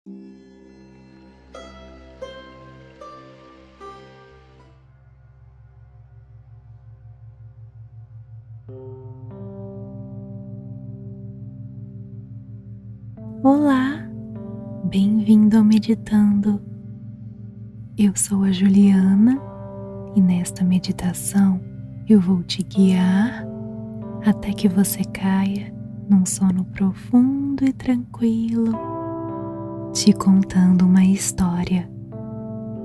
Olá, bem-vindo ao Meditando. Eu sou a Juliana e nesta meditação eu vou te guiar até que você caia num sono profundo e tranquilo, te contando uma história.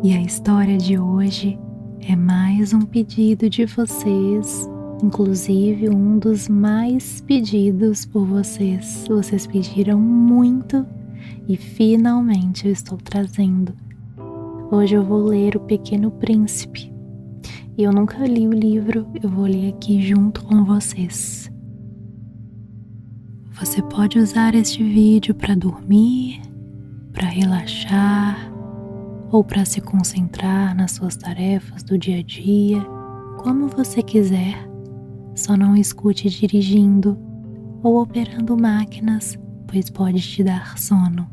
E a história de hoje é mais um pedido de vocês, inclusive um dos mais pedidos por vocês. Vocês pediram muito e finalmente eu estou trazendo. Hoje eu vou ler O Pequeno Príncipe. E eu nunca li o livro, eu vou ler aqui junto com vocês. Você pode usar este vídeo para dormir, para relaxar ou para se concentrar nas suas tarefas do dia a dia, como você quiser. Só não escute dirigindo ou operando máquinas, pois pode te dar sono.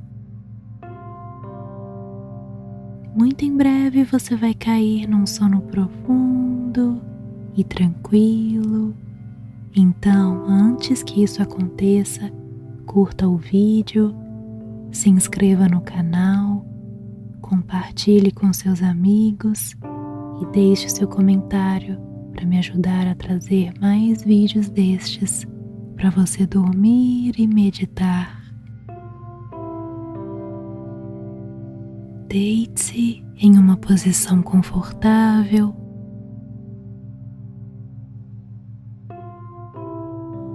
Muito em breve você vai cair num sono profundo e tranquilo. Então, antes que isso aconteça, curta o vídeo, se inscreva no canal, compartilhe com seus amigos e deixe seu comentário para me ajudar a trazer mais vídeos destes para você dormir e meditar. Deite-se em uma posição confortável.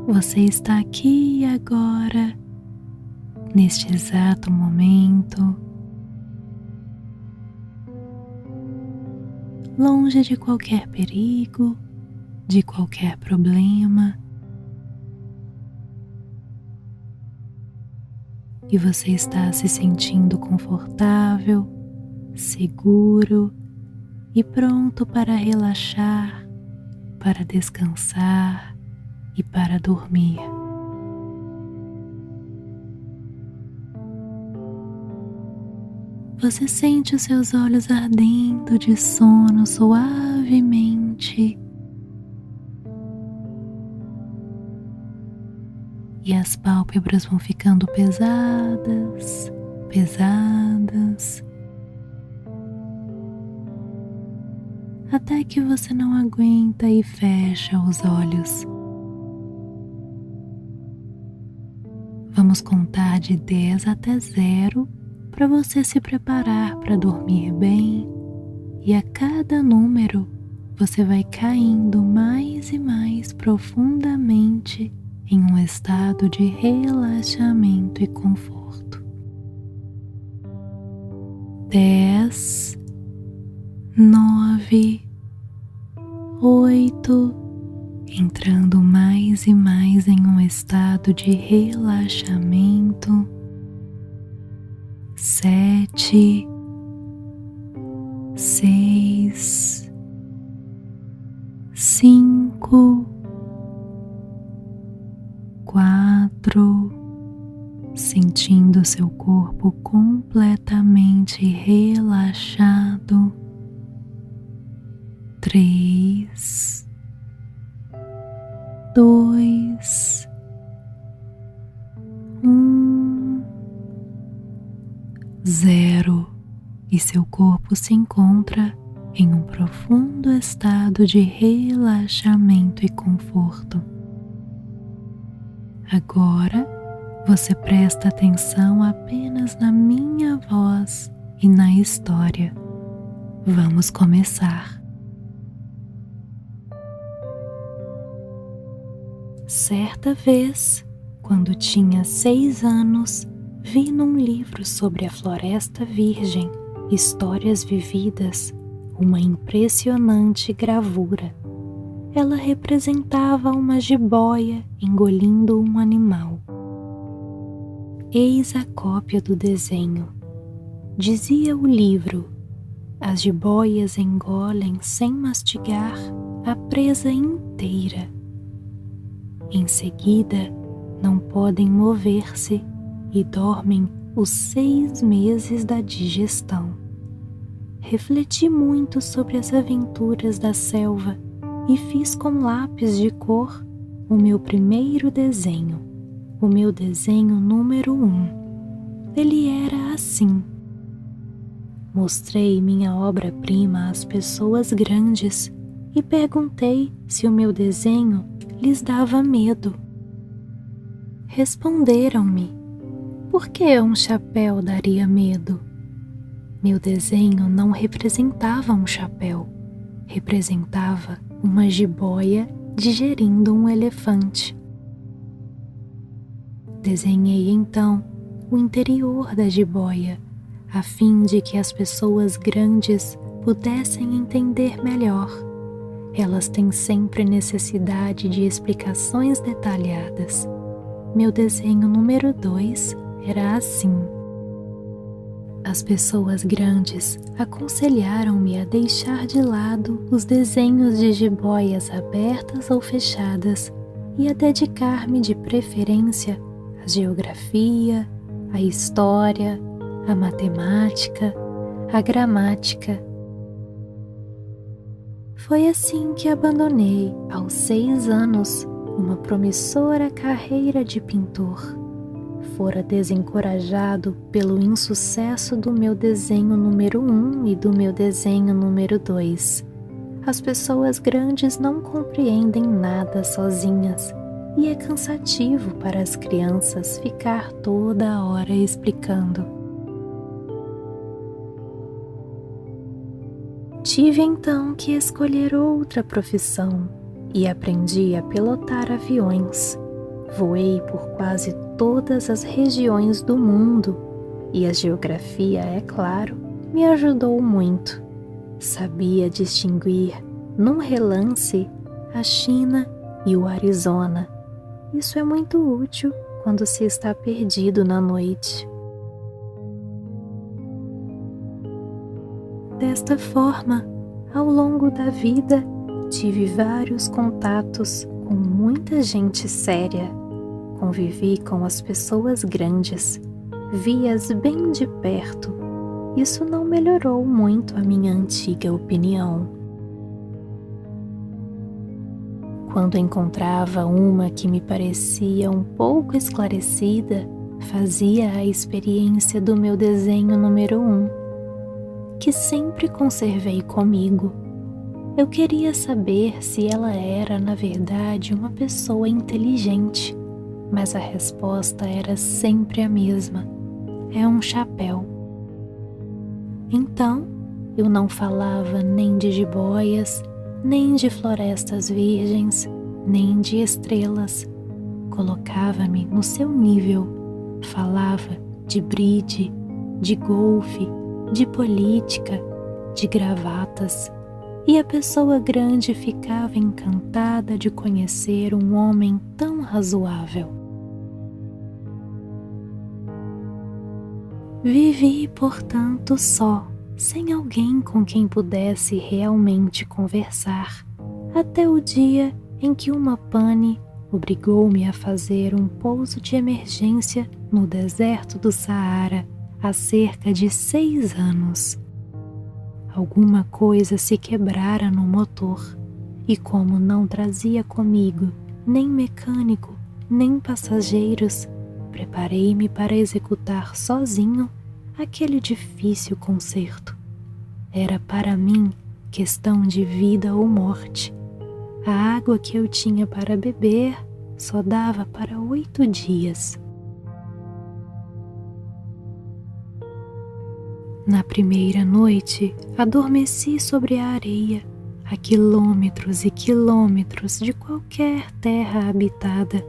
Você está aqui e agora, neste exato momento, longe de qualquer perigo, de qualquer problema. E você está se sentindo confortável, seguro e pronto para relaxar, para descansar e para dormir. Você sente os seus olhos ardendo de sono suavemente e as pálpebras vão ficando pesadas, até que você não aguenta e fecha os olhos. Vamos contar de 10 até 0 para você se preparar para dormir bem, e a cada número você vai caindo mais e mais profundamente em um estado de relaxamento e conforto. 10, 9, 8, entrando mais e mais em um estado de relaxamento. 7, 6, 5, 4, sentindo seu corpo completamente relaxado. 3, 2, 1, 0, e seu corpo se encontra em um profundo estado de relaxamento e conforto. Agora você presta atenção apenas na minha voz e na história. Vamos começar. Certa vez, quando tinha 6 anos, vi num livro sobre a Floresta Virgem, Histórias Vividas, uma impressionante gravura. Ela representava uma jiboia engolindo um animal. Eis a cópia do desenho. Dizia o livro: as jiboias engolem sem mastigar a presa inteira. Em seguida, não podem mover-se e dormem os 6 meses da digestão. Refleti muito sobre as aventuras da selva e fiz com lápis de cor o meu primeiro desenho, o meu desenho número 1. Ele era assim. Mostrei minha obra-prima às pessoas grandes e perguntei se o meu desenho lhes dava medo. Responderam-me: por que um chapéu daria medo? Meu desenho não representava um chapéu, representava uma jiboia digerindo um elefante. Desenhei então o interior da jiboia, a fim de que as pessoas grandes pudessem entender melhor. Elas têm sempre necessidade de explicações detalhadas. Meu desenho número 2 era assim. As pessoas grandes aconselharam-me a deixar de lado os desenhos de jiboias abertas ou fechadas e a dedicar-me de preferência à geografia, à história, à matemática, à gramática. Foi assim que abandonei, aos 6 anos, uma promissora carreira de pintor. Fora desencorajado pelo insucesso do meu desenho número 1 e do meu desenho número 2. As pessoas grandes não compreendem nada sozinhas e é cansativo para as crianças ficar toda a hora explicando. Tive então que escolher outra profissão e aprendi a pilotar aviões. Voei por quase todas as regiões do mundo e a geografia, é claro, me ajudou muito. Sabia distinguir, num relance, a China e o Arizona. Isso é muito útil quando se está perdido na noite. Desta forma, ao longo da vida, tive vários contatos com muita gente séria. Convivi com as pessoas grandes, vi-as bem de perto. Isso não melhorou muito a minha antiga opinião. Quando encontrava uma que me parecia um pouco esclarecida, fazia a experiência do meu desenho número 1, que sempre conservei comigo. Eu queria saber se ela era, na verdade, uma pessoa inteligente, mas a resposta era sempre a mesma: é um chapéu. Então, eu não falava nem de jiboias, nem de florestas virgens, nem de estrelas. Colocava-me no seu nível, falava de bride, de golfe, de política, de gravatas, e a pessoa grande ficava encantada de conhecer um homem tão razoável. Vivi, portanto, só, sem alguém com quem pudesse realmente conversar, até o dia em que uma pane obrigou-me a fazer um pouso de emergência no deserto do Saara, há cerca de 6 anos. Alguma coisa se quebrara no motor, e como não trazia comigo nem mecânico, nem passageiros, preparei-me para executar sozinho aquele difícil concerto. Era para mim questão de vida ou morte. A água que eu tinha para beber só dava para 8 dias. Na primeira noite, adormeci sobre a areia, a quilômetros e quilômetros de qualquer terra habitada.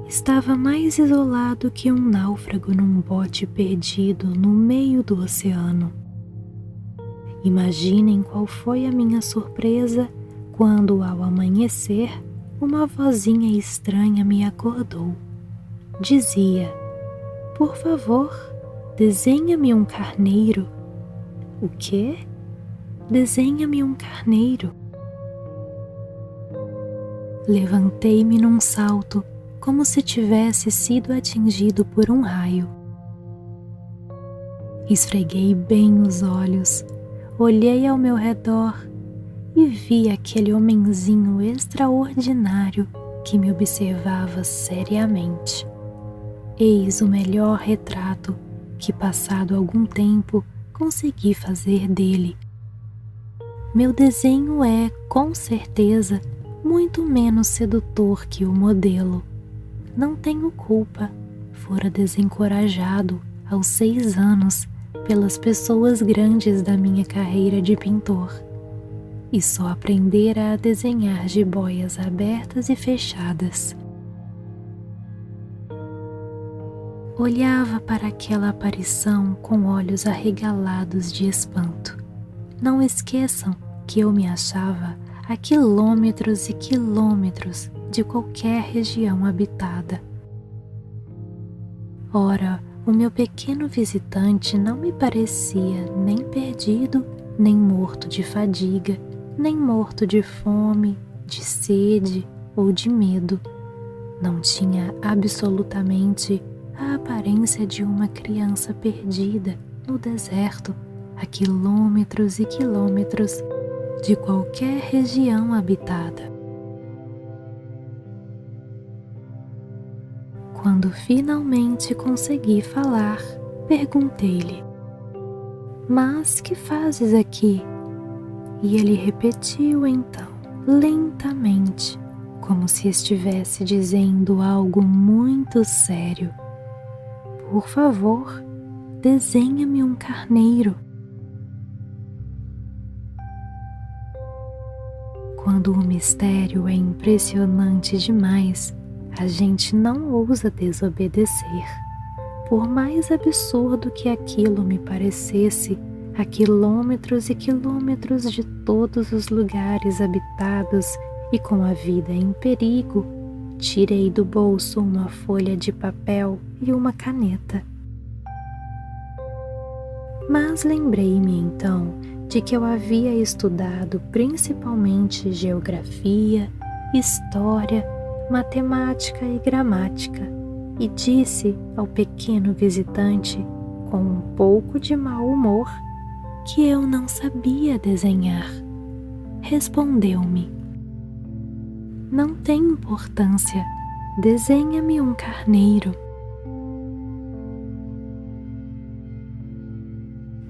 Estava mais isolado que um náufrago num bote perdido no meio do oceano. Imaginem qual foi a minha surpresa quando, ao amanhecer, uma vozinha estranha me acordou. Dizia: "Por favor, desenha-me um carneiro." O quê? Desenha-me um carneiro. Levantei-me num salto, como se tivesse sido atingido por um raio. Esfreguei bem os olhos, olhei ao meu redor e vi aquele homenzinho extraordinário que me observava seriamente. Eis o melhor retrato que, passado algum tempo, consegui fazer dele. Meu desenho é, com certeza, muito menos sedutor que o modelo. Não tenho culpa, fora desencorajado aos 6 anos pelas pessoas grandes da minha carreira de pintor, e só aprendera a desenhar jiboias abertas e fechadas. Olhava para aquela aparição com olhos arregalados de espanto. Não esqueçam que eu me achava a quilômetros e quilômetros de qualquer região habitada. Ora, o meu pequeno visitante não me parecia nem perdido, nem morto de fadiga, nem morto de fome, de sede ou de medo. Não tinha absolutamente a aparência de uma criança perdida no deserto, a quilômetros e quilômetros de qualquer região habitada. Quando finalmente consegui falar, perguntei-lhe: "Mas que fazes aqui?" E ele repetiu então, lentamente, como se estivesse dizendo algo muito sério: "Por favor, desenha-me um carneiro." Quando o mistério é impressionante demais, a gente não ousa desobedecer. Por mais absurdo que aquilo me parecesse, a quilômetros e quilômetros de todos os lugares habitados e com a vida em perigo, tirei do bolso uma folha de papel e uma caneta. Mas lembrei-me então de que eu havia estudado principalmente geografia, história, matemática e gramática, e disse ao pequeno visitante, com um pouco de mau humor, que eu não sabia desenhar. Respondeu-me: "Não tem importância, desenha-me um carneiro."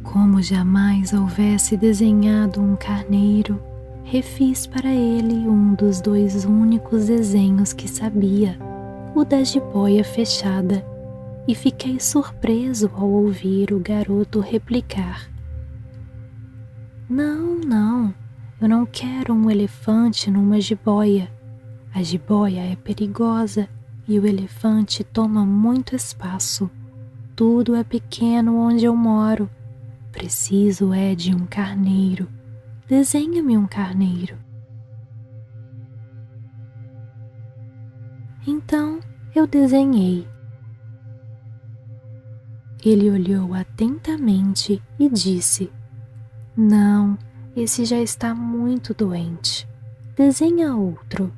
Como jamais houvesse desenhado um carneiro, refiz para ele um dos 2 únicos desenhos que sabia, o da jiboia fechada, e fiquei surpreso ao ouvir o garoto replicar: Não, eu não quero um elefante numa jiboia. A jiboia é perigosa e o elefante toma muito espaço. Tudo é pequeno onde eu moro. Preciso é de um carneiro. Desenha-me um carneiro." Então eu desenhei. Ele olhou atentamente e disse: "Não, esse já está muito doente. Desenha outro."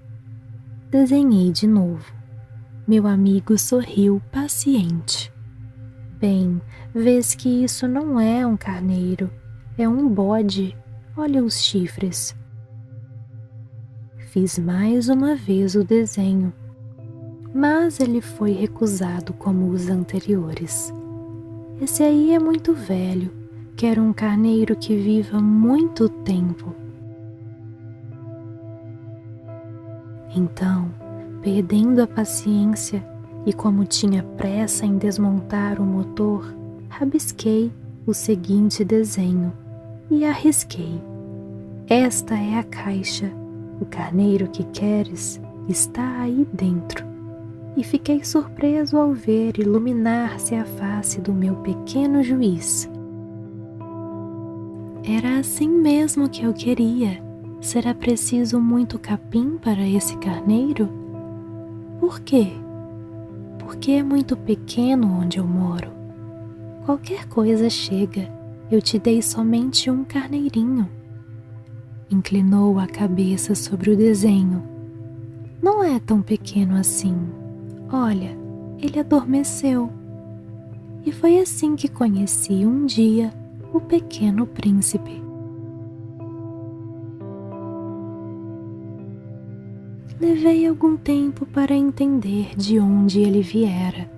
Desenhei de novo. Meu amigo sorriu paciente. "Bem, vês que isso não é um carneiro, é um bode. Olha os chifres." Fiz mais uma vez o desenho, mas ele foi recusado como os anteriores. "Esse aí é muito velho, quero um carneiro que viva muito tempo." Então, perdendo a paciência e como tinha pressa em desmontar o motor, rabisquei o seguinte desenho e arrisquei: "Esta é a caixa, o carneiro que queres está aí dentro." E fiquei surpreso ao ver iluminar-se a face do meu pequeno juiz. Era assim mesmo que eu queria. Será preciso muito capim para esse carneiro? Por quê? Porque é muito pequeno onde eu moro. Qualquer coisa chega, eu te dei somente um carneirinho. Inclinou a cabeça sobre o desenho. Não é tão pequeno assim. Olha, ele adormeceu. E foi assim que conheci um dia o Pequeno Príncipe. Levei algum tempo para entender de onde ele viera.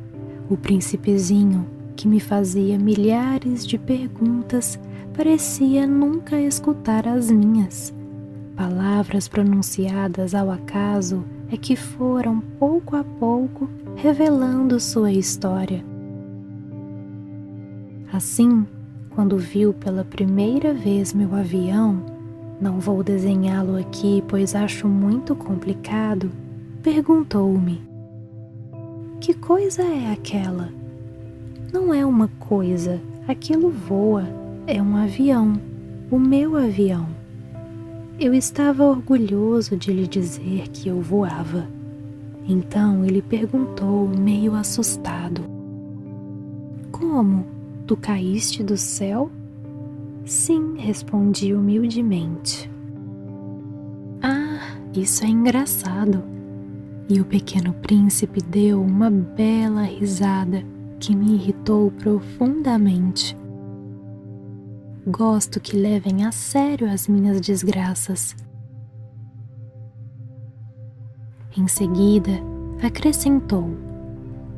O príncipezinho, que me fazia milhares de perguntas, parecia nunca escutar as minhas. Palavras pronunciadas ao acaso é que foram, pouco a pouco, revelando sua história. Assim, quando viu pela primeira vez meu avião, não vou desenhá-lo aqui, pois acho muito complicado, perguntou-me: que coisa é aquela? Não é uma coisa, aquilo voa, é um avião, o meu avião. Eu estava orgulhoso de lhe dizer que eu voava. Então ele perguntou, meio assustado: como? Tu caíste do céu? Sim, respondi humildemente. Ah, isso é engraçado. E o Pequeno Príncipe deu uma bela risada que me irritou profundamente. Gosto que levem a sério as minhas desgraças. Em seguida, acrescentou: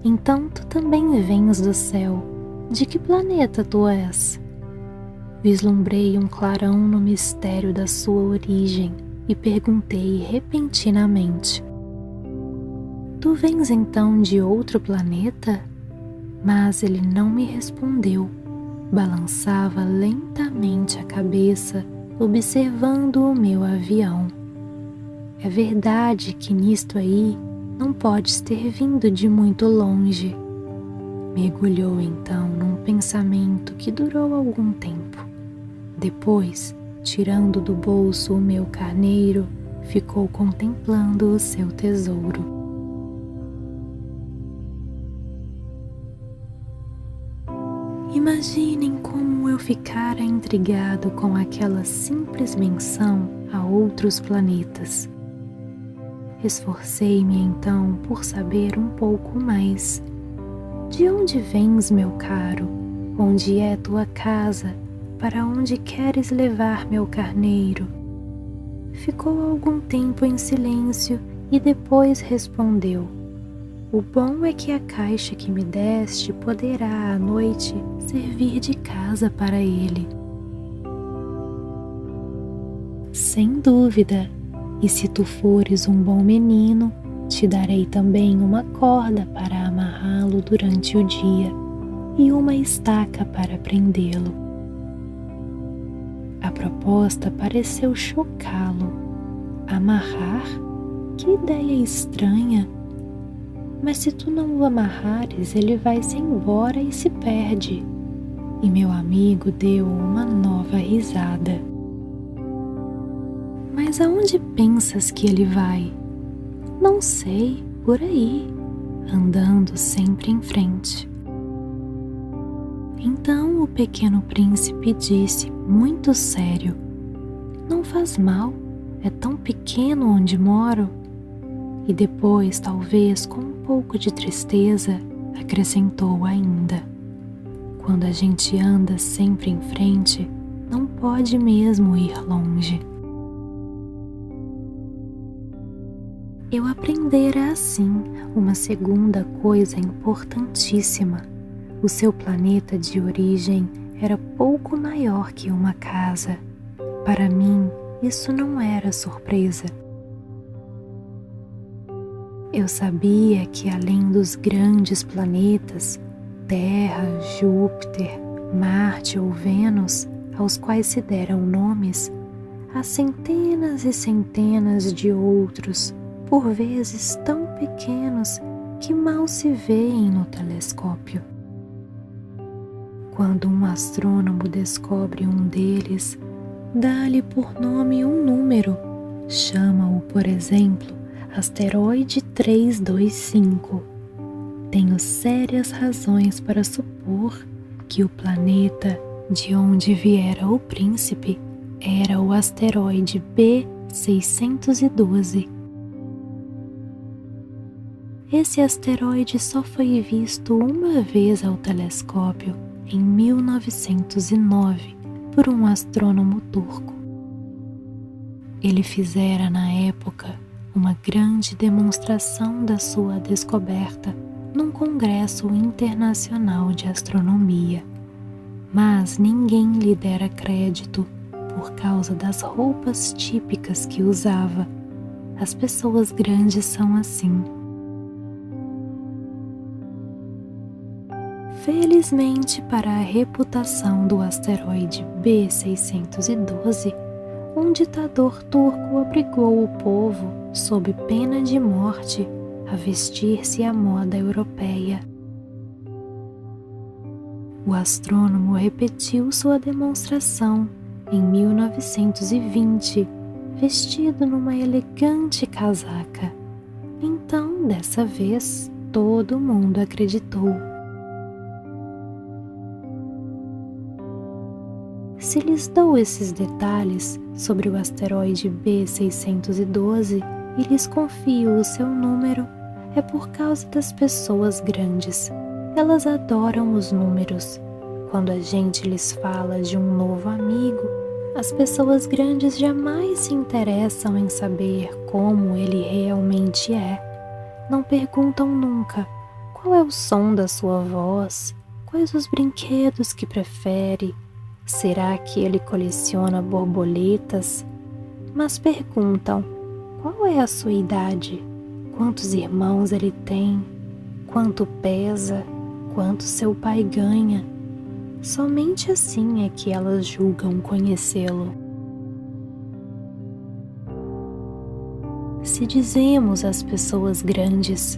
então tu também vens do céu. De que planeta tu és? Vislumbrei um clarão no mistério da sua origem e perguntei repentinamente: tu vens então de outro planeta? Mas ele não me respondeu. Balançava lentamente a cabeça, observando o meu avião. É verdade que nisto aí não podes ter vindo de muito longe. Mergulhou então num pensamento que durou algum tempo. Depois, tirando do bolso o meu carneiro, ficou contemplando o seu tesouro. Imaginem como eu ficara intrigado com aquela simples menção a outros planetas. Esforcei-me então por saber um pouco mais. De onde vens, meu caro? Onde é tua casa? Para onde queres levar meu carneiro? Ficou algum tempo em silêncio e depois respondeu: o bom é que a caixa que me deste poderá à noite servir de casa para ele. Sem dúvida, e se tu fores um bom menino, te darei também uma corda para amarrá-lo durante o dia e uma estaca para prendê-lo. A proposta pareceu chocá-lo. Amarrar? Que ideia estranha! Mas se tu não o amarrares, ele vai-se embora e se perde. E meu amigo deu uma nova risada. Mas aonde pensas que ele vai? Não sei, por aí, andando sempre em frente. Então o Pequeno Príncipe disse, muito sério: não faz mal, é tão pequeno onde moro. E depois, talvez com um pouco de tristeza, acrescentou ainda: quando a gente anda sempre em frente, não pode mesmo ir longe. Eu aprendera assim uma segunda coisa importantíssima. O seu planeta de origem era pouco maior que uma casa. Para mim, isso não era surpresa. Eu sabia que além dos grandes planetas, Terra, Júpiter, Marte ou Vênus, aos quais se deram nomes, há centenas e centenas de outros, por vezes tão pequenos que mal se veem no telescópio. Quando um astrônomo descobre um deles, dá-lhe por nome um número, chama-o, por exemplo, asteroide 325. Tenho sérias razões para supor que o planeta de onde viera o príncipe era o asteroide B612. Esse asteroide só foi visto uma vez ao telescópio em 1909 por um astrônomo turco. Ele fizera na época uma grande demonstração da sua descoberta num congresso internacional de astronomia, mas ninguém lhe dera crédito por causa das roupas típicas que usava. As pessoas grandes são assim. Felizmente para a reputação do asteroide B612, um ditador turco obrigou o povo, sob pena de morte, a vestir-se à moda europeia. O astrônomo repetiu sua demonstração em 1920, vestido numa elegante casaca. Então, dessa vez, todo mundo acreditou. Se lhes dou esses detalhes sobre o asteroide B612 e lhes confio o seu número, é por causa das pessoas grandes. Elas adoram os números. Quando a gente lhes fala de um novo amigo, as pessoas grandes jamais se interessam em saber como ele realmente é. Não perguntam nunca qual é o som da sua voz, quais os brinquedos que prefere. Será que ele coleciona borboletas? Mas perguntam: qual é a sua idade? Quantos irmãos ele tem? Quanto pesa? Quanto seu pai ganha? Somente assim é que elas julgam conhecê-lo. Se dizemos às pessoas grandes: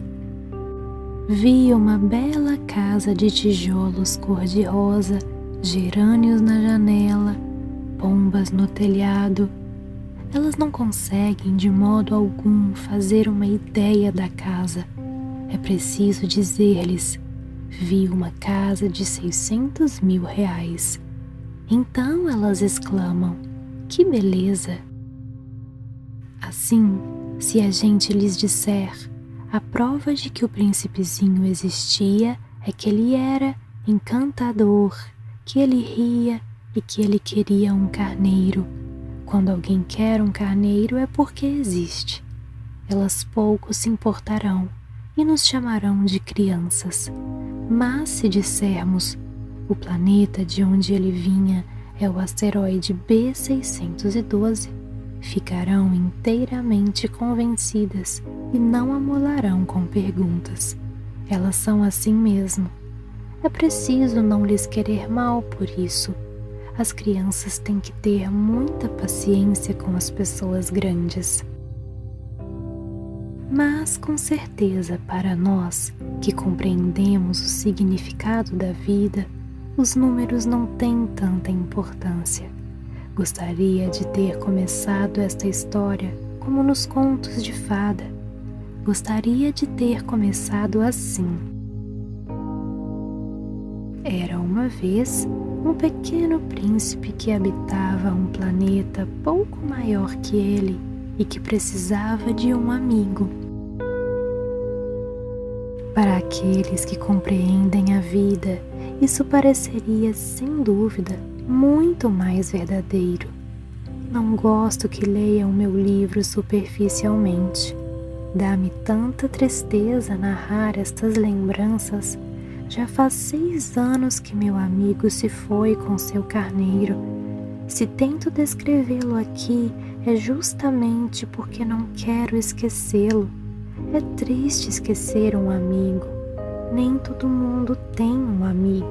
vi uma bela casa de tijolos cor-de-rosa, gerânios na janela, pombas no telhado, elas não conseguem de modo algum fazer uma ideia da casa. É preciso dizer-lhes: vi uma casa de 600 mil reais. Então elas exclamam: que beleza! Assim, se a gente lhes disser: a prova de que o príncipezinho existia é que ele era encantador, que ele ria e que ele queria um carneiro. Quando alguém quer um carneiro é porque existe. Elas pouco se importarão e nos chamarão de crianças. Mas se dissermos: o planeta de onde ele vinha é o asteroide B612, ficarão inteiramente convencidas e não amolarão com perguntas. Elas são assim mesmo. É preciso não lhes querer mal por isso. As crianças têm que ter muita paciência com as pessoas grandes. Mas, com certeza, para nós, que compreendemos o significado da vida, os números não têm tanta importância. Gostaria de ter começado esta história como nos contos de fada. Gostaria de ter começado assim. Era uma vez um pequeno príncipe que habitava um planeta pouco maior que ele e que precisava de um amigo. Para aqueles que compreendem a vida, isso pareceria, sem dúvida, muito mais verdadeiro. Não gosto que leiam meu livro superficialmente. Dá-me tanta tristeza narrar estas lembranças. Já faz 6 anos que meu amigo se foi com seu carneiro. Se tento descrevê-lo aqui, é justamente porque não quero esquecê-lo. É triste esquecer um amigo. Nem todo mundo tem um amigo.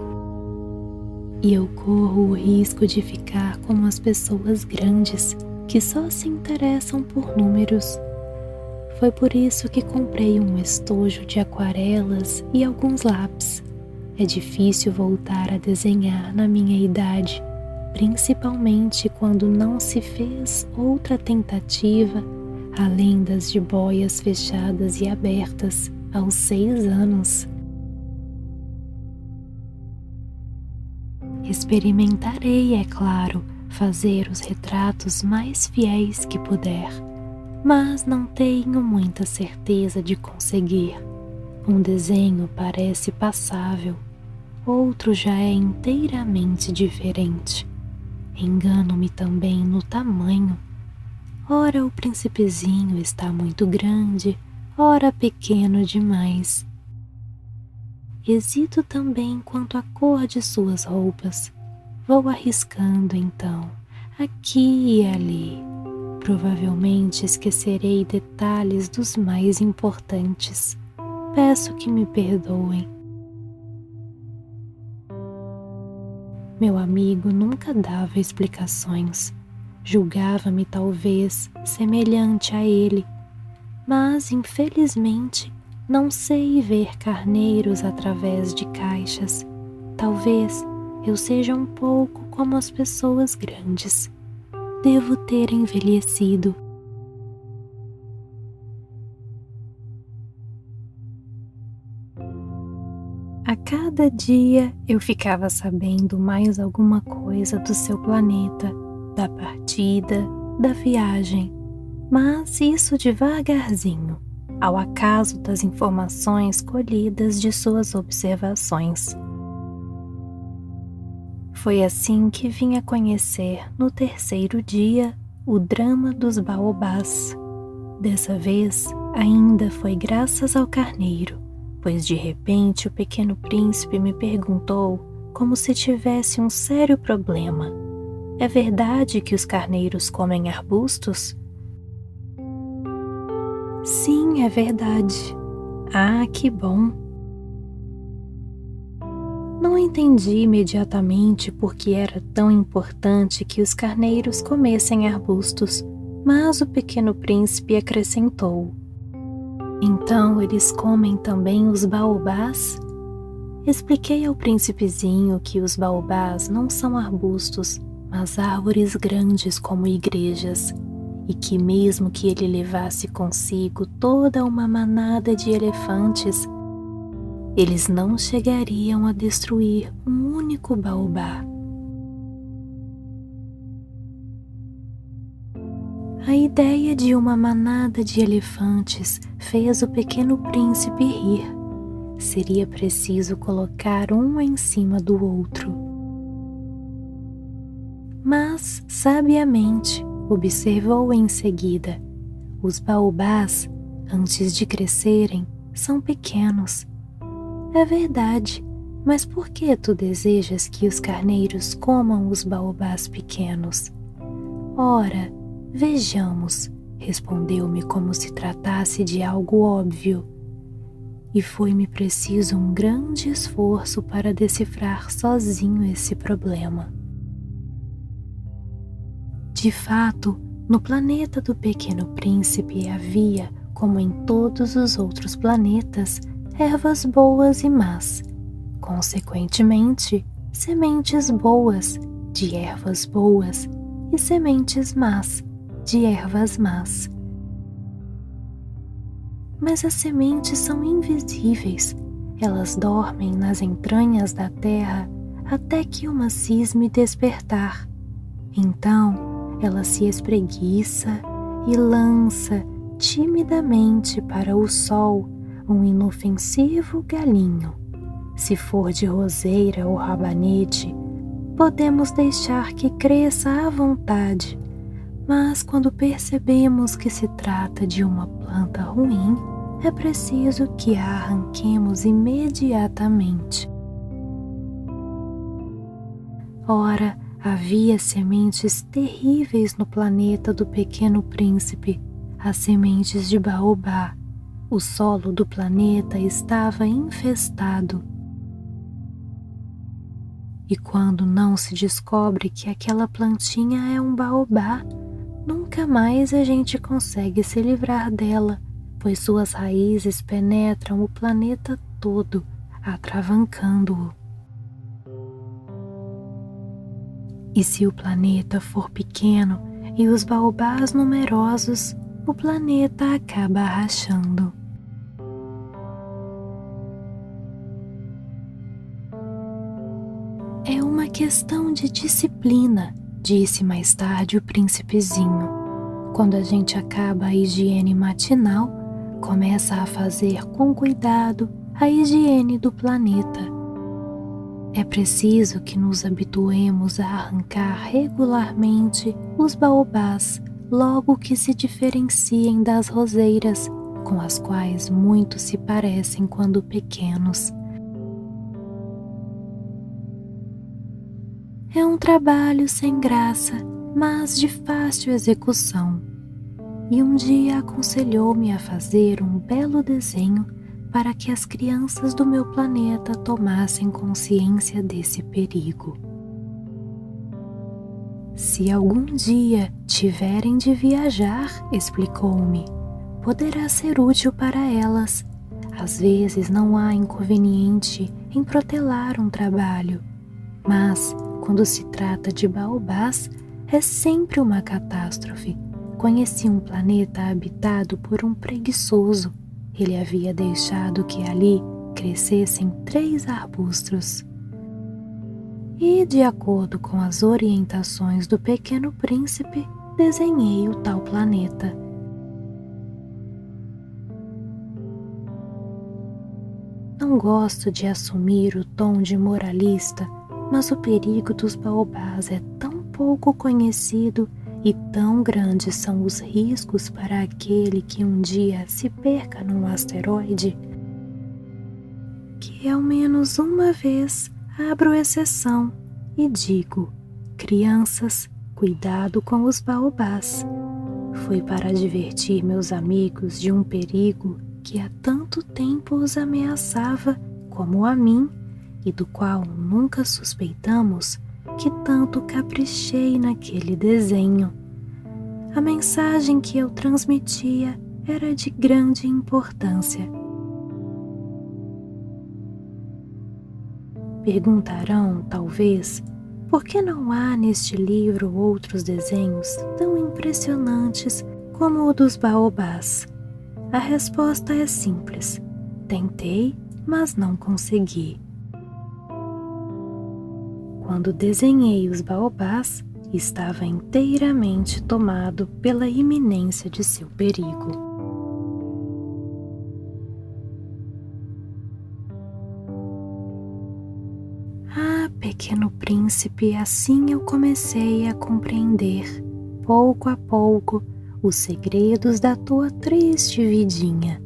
E eu corro o risco de ficar como as pessoas grandes, que só se interessam por números. Foi por isso que comprei um estojo de aquarelas e alguns lápis. É difícil voltar a desenhar na minha idade, principalmente quando não se fez outra tentativa, além das jiboias fechadas e abertas aos 6 anos. Experimentarei, é claro, fazer os retratos mais fiéis que puder, mas não tenho muita certeza de conseguir. Um desenho parece passável, outro já é inteiramente diferente. Engano-me também no tamanho. Ora o príncipezinho está muito grande, ora pequeno demais. Hesito também quanto à cor de suas roupas. Vou arriscando então, aqui e ali. Provavelmente esquecerei detalhes dos mais importantes. Peço que me perdoem. Meu amigo nunca dava explicações. Julgava-me talvez semelhante a ele, mas infelizmente não sei ver carneiros através de caixas. Talvez eu seja um pouco como as pessoas grandes. Devo ter envelhecido. A cada dia eu ficava sabendo mais alguma coisa do seu planeta, da partida, da viagem, mas isso devagarzinho, ao acaso das informações colhidas de suas observações. Foi assim que vim a conhecer, no terceiro dia, o drama dos baobás. Dessa vez, ainda foi graças ao carneiro, pois de repente o pequeno príncipe me perguntou como se tivesse um sério problema. É verdade que os carneiros comem arbustos? Sim, é verdade. Ah, que bom! Não entendi imediatamente por que era tão importante que os carneiros comessem arbustos, mas o pequeno príncipe acrescentou: então eles comem também os baobás? Expliquei ao príncipezinho que os baobás não são arbustos, mas árvores grandes como igrejas, e que mesmo que ele levasse consigo toda uma manada de elefantes, eles não chegariam a destruir um único baobá. A ideia de uma manada de elefantes fez o pequeno príncipe rir. Seria preciso colocar um em cima do outro. Mas, sabiamente, observou em seguida: os baobás, antes de crescerem, são pequenos. É verdade, mas por que tu desejas que os carneiros comam os baobás pequenos? Ora, vejamos, respondeu-me como se tratasse de algo óbvio. E foi-me preciso um grande esforço para decifrar sozinho esse problema. De fato, no planeta do Pequeno Príncipe havia, como em todos os outros planetas, ervas boas e más. Consequentemente, sementes boas de ervas boas e sementes más de ervas más. Mas as sementes são invisíveis. Elas dormem nas entranhas da terra até que uma cisme despertar. Então, ela se espreguiça e lança timidamente para o sol um inofensivo galinho. Se for de roseira ou rabanete, podemos deixar que cresça à vontade, mas quando percebemos que se trata de uma planta ruim, é preciso que a arranquemos imediatamente. Ora, havia sementes terríveis no planeta do Pequeno Príncipe, as sementes de baobá. O solo do planeta estava infestado. E quando não se descobre que aquela plantinha é um baobá, nunca mais a gente consegue se livrar dela, pois suas raízes penetram o planeta todo, atravancando-o. E se o planeta for pequeno e os baobás numerosos, o planeta acaba rachando. É uma questão de disciplina, disse mais tarde o príncipezinho. Quando a gente acaba a higiene matinal, começa a fazer com cuidado a higiene do planeta. É preciso que nos habituemos a arrancar regularmente os baobás logo que se diferenciem das roseiras, com as quais muitos se parecem quando pequenos. É um trabalho sem graça, mas de fácil execução. E um dia aconselhou-me a fazer um belo desenho para que as crianças do meu planeta tomassem consciência desse perigo. Se algum dia tiverem de viajar, explicou-me, poderá ser útil para elas. Às vezes não há inconveniente em protelar um trabalho, mas quando se trata de baobás, é sempre uma catástrofe. Conheci um planeta habitado por um preguiçoso. Ele havia deixado que ali crescessem 3 arbustos. E, de acordo com as orientações do Pequeno Príncipe, desenhei o tal planeta. Não gosto de assumir o tom de moralista, mas o perigo dos baobás é tão pouco conhecido e tão grandes são os riscos para aquele que um dia se perca num asteroide, que ao menos uma vez abro exceção e digo: crianças, cuidado com os baobás. Foi para advertir meus amigos de um perigo que há tanto tempo os ameaçava como a mim e do qual nunca suspeitamos, que tanto caprichei naquele desenho. A mensagem que eu transmitia era de grande importância. Perguntarão, talvez, por que não há neste livro outros desenhos tão impressionantes como o dos baobás? A resposta é simples: tentei, mas não consegui. Quando desenhei os baobás, estava inteiramente tomado pela iminência de seu perigo. Ah, Pequeno Príncipe, assim eu comecei a compreender, pouco a pouco, os segredos da tua triste vidinha.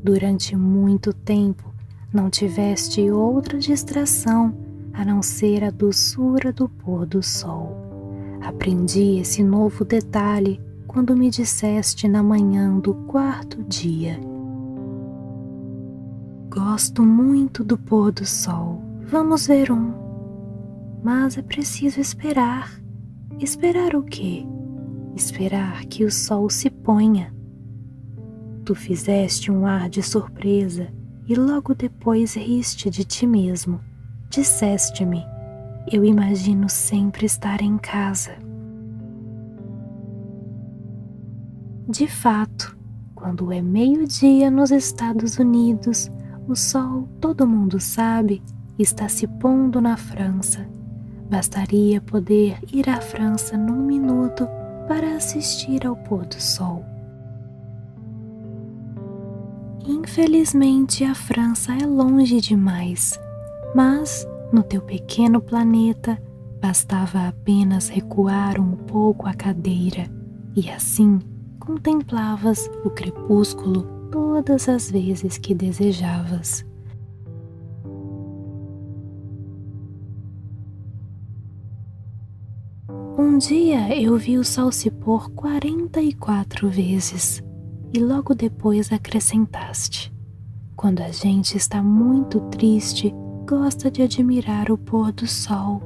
Durante muito tempo, não tiveste outra distração a não ser a doçura do pôr do sol. Aprendi esse novo detalhe quando me disseste na manhã do 4º dia: gosto muito do pôr do sol, vamos ver um. Mas é preciso esperar. Esperar o quê? Esperar que o sol se ponha. Tu fizeste um ar de surpresa e logo depois riste de ti mesmo. Disseste-me: eu imagino sempre estar em casa. De fato, quando é meio-dia nos Estados Unidos, o sol, todo mundo sabe, está se pondo na França. Bastaria poder ir à França num minuto para assistir ao pôr do sol. Infelizmente, a França é longe demais, mas no teu pequeno planeta bastava apenas recuar um pouco a cadeira e assim contemplavas o crepúsculo todas as vezes que desejavas. Um dia eu vi o sol se pôr 44 vezes e logo depois acrescentaste: quando a gente está muito triste, gosta de admirar o pôr do sol.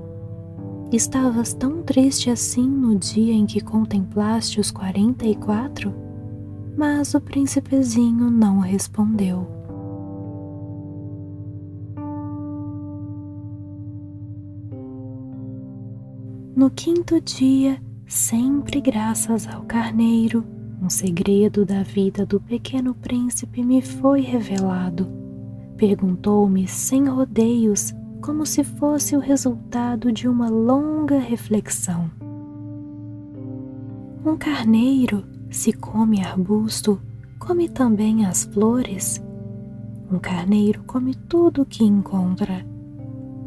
Estavas tão triste assim no dia em que contemplaste os 44? Mas o príncipezinho não respondeu. No 5º dia, sempre graças ao carneiro, um segredo da vida do Pequeno Príncipe me foi revelado. Perguntou-me sem rodeios, como se fosse o resultado de uma longa reflexão: um carneiro, se come arbusto, come também as flores? Um carneiro come tudo o que encontra.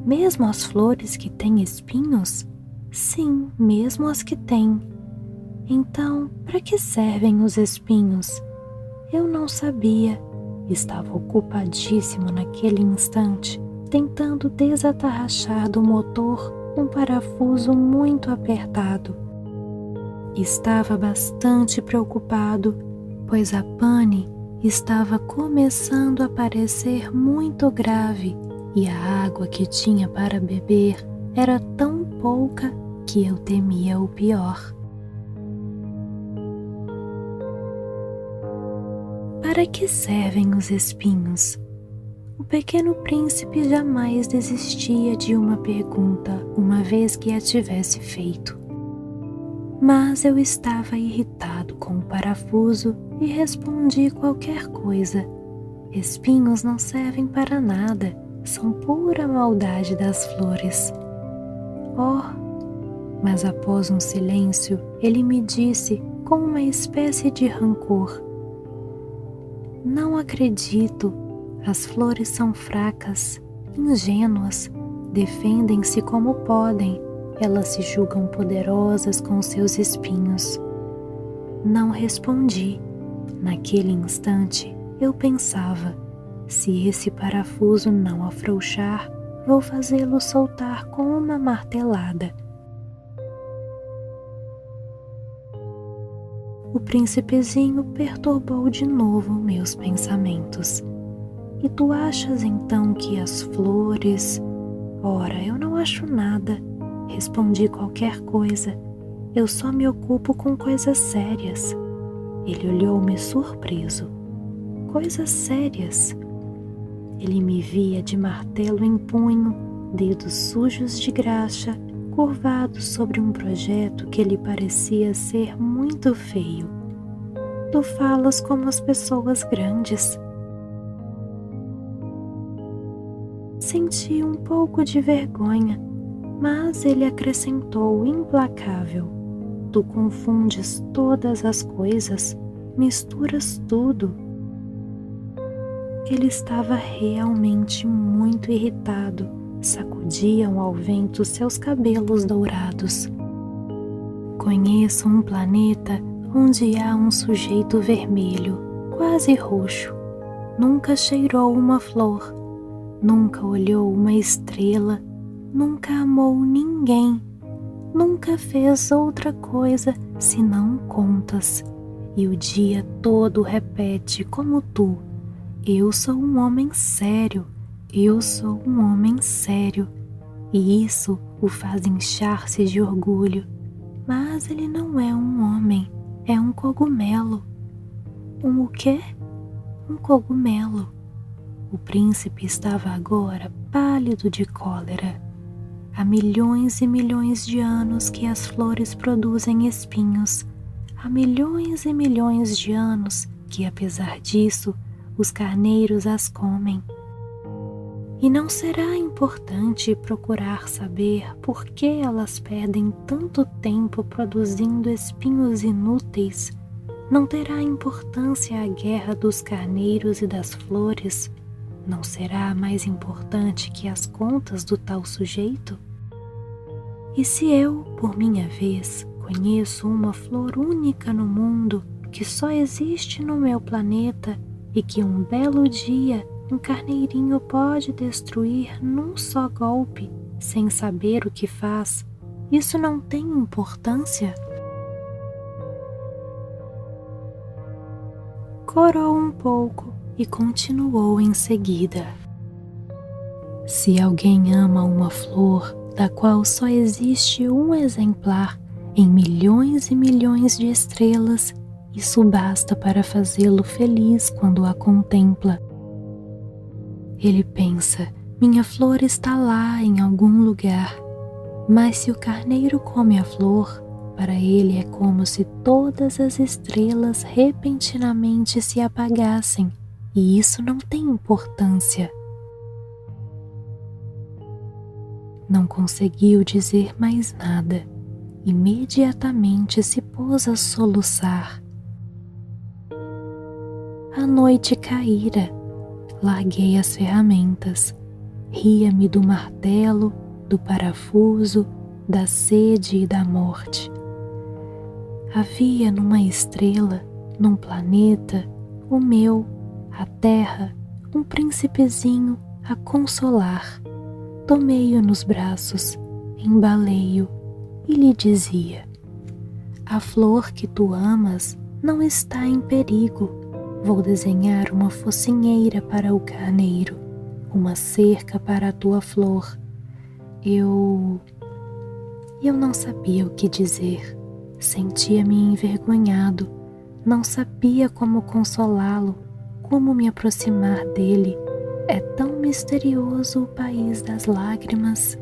Mesmo as flores que têm espinhos? Sim, mesmo as que têm. Então, para que servem os espinhos? Eu não sabia. Estava ocupadíssimo naquele instante, tentando desatarrachar do motor um parafuso muito apertado. Estava bastante preocupado, pois a pane estava começando a parecer muito grave e a água que tinha para beber era tão pouca que eu temia o pior. Para que servem os espinhos? O pequeno príncipe jamais desistia de uma pergunta uma vez que a tivesse feito. Mas eu estava irritado com o parafuso e respondi qualquer coisa. Espinhos não servem para nada, são pura maldade das flores. Oh! Mas após um silêncio, ele me disse com uma espécie de rancor: não acredito, as flores são fracas, ingênuas, defendem-se como podem, elas se julgam poderosas com seus espinhos. Não respondi. Naquele instante, eu pensava: se esse parafuso não afrouxar, vou fazê-lo soltar com uma martelada. O príncipezinho perturbou de novo meus pensamentos. E tu achas então que as flores... Ora, eu não acho nada. Respondi qualquer coisa. Eu só me ocupo com coisas sérias. Ele olhou-me surpreso. Coisas sérias? Ele me via de martelo em punho, dedos sujos de graxa, curvados sobre um projeto que lhe parecia ser muito feio. Tu falas como as pessoas grandes. Senti um pouco de vergonha, mas ele acrescentou implacável: tu confundes todas as coisas, misturas tudo. Ele estava realmente muito irritado, sacudiam ao vento seus cabelos dourados. Conheço um planeta onde há um sujeito vermelho, quase roxo. Nunca cheirou uma flor, nunca olhou uma estrela, nunca amou ninguém, nunca fez outra coisa senão contas, e o dia todo repete como tu: eu sou um homem sério, eu sou um homem sério, e isso o faz inchar-se de orgulho. Mas ele não é um homem, é um cogumelo. O quê? Um cogumelo. O príncipe estava agora pálido de cólera. Há milhões e milhões de anos que as flores produzem espinhos. Há milhões e milhões de anos que, apesar disso, os carneiros as comem. E não será importante procurar saber por que elas perdem tanto tempo produzindo espinhos inúteis? Não terá importância a guerra dos carneiros e das flores? Não será mais importante que as contas do tal sujeito? E se eu, por minha vez, conheço uma flor única no mundo que só existe no meu planeta e que um belo dia um carneirinho pode destruir num só golpe, sem saber o que faz, isso não tem importância? Corou um pouco e continuou em seguida: se alguém ama uma flor da qual só existe um exemplar em milhões e milhões de estrelas, isso basta para fazê-lo feliz quando a contempla. Ele pensa: minha flor está lá em algum lugar. Mas se o carneiro come a flor, para ele é como se todas as estrelas repentinamente se apagassem, e isso não tem importância. Não conseguiu dizer mais nada. Imediatamente se pôs a soluçar. A noite caíra. larguei as ferramentas, ria-me do martelo, do parafuso, da sede e da morte. Havia numa estrela, num planeta, o meu, a terra, um príncipezinho a consolar. Tomei-o nos braços, embalei-o e lhe dizia: a flor que tu amas não está em perigo. Vou desenhar uma focinheira para o carneiro, uma cerca para a tua flor. Eu não sabia o que dizer. Sentia-me envergonhado. Não sabia como consolá-lo, como me aproximar dele. É tão misterioso o país das lágrimas.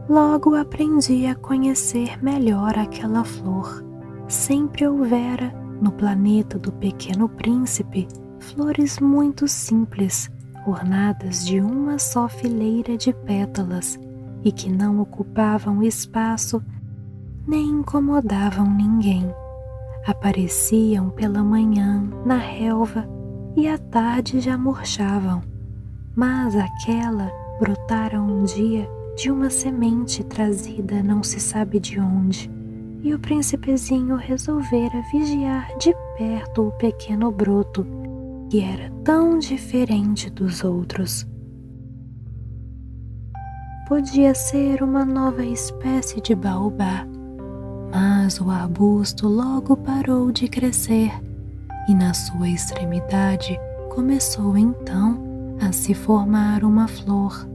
Logo aprendi a conhecer melhor aquela flor. Sempre houvera, no planeta do Pequeno Príncipe, flores muito simples, ornadas de uma só fileira de pétalas e que não ocupavam espaço nem incomodavam ninguém. Apareciam pela manhã na relva e à tarde já murchavam, mas aquela brotara um dia de uma semente trazida não se sabe de onde, e o príncipezinho resolvera vigiar de perto o pequeno broto, que era tão diferente dos outros. Podia ser uma nova espécie de baobá, mas o arbusto logo parou de crescer e na sua extremidade começou então a se formar uma flor.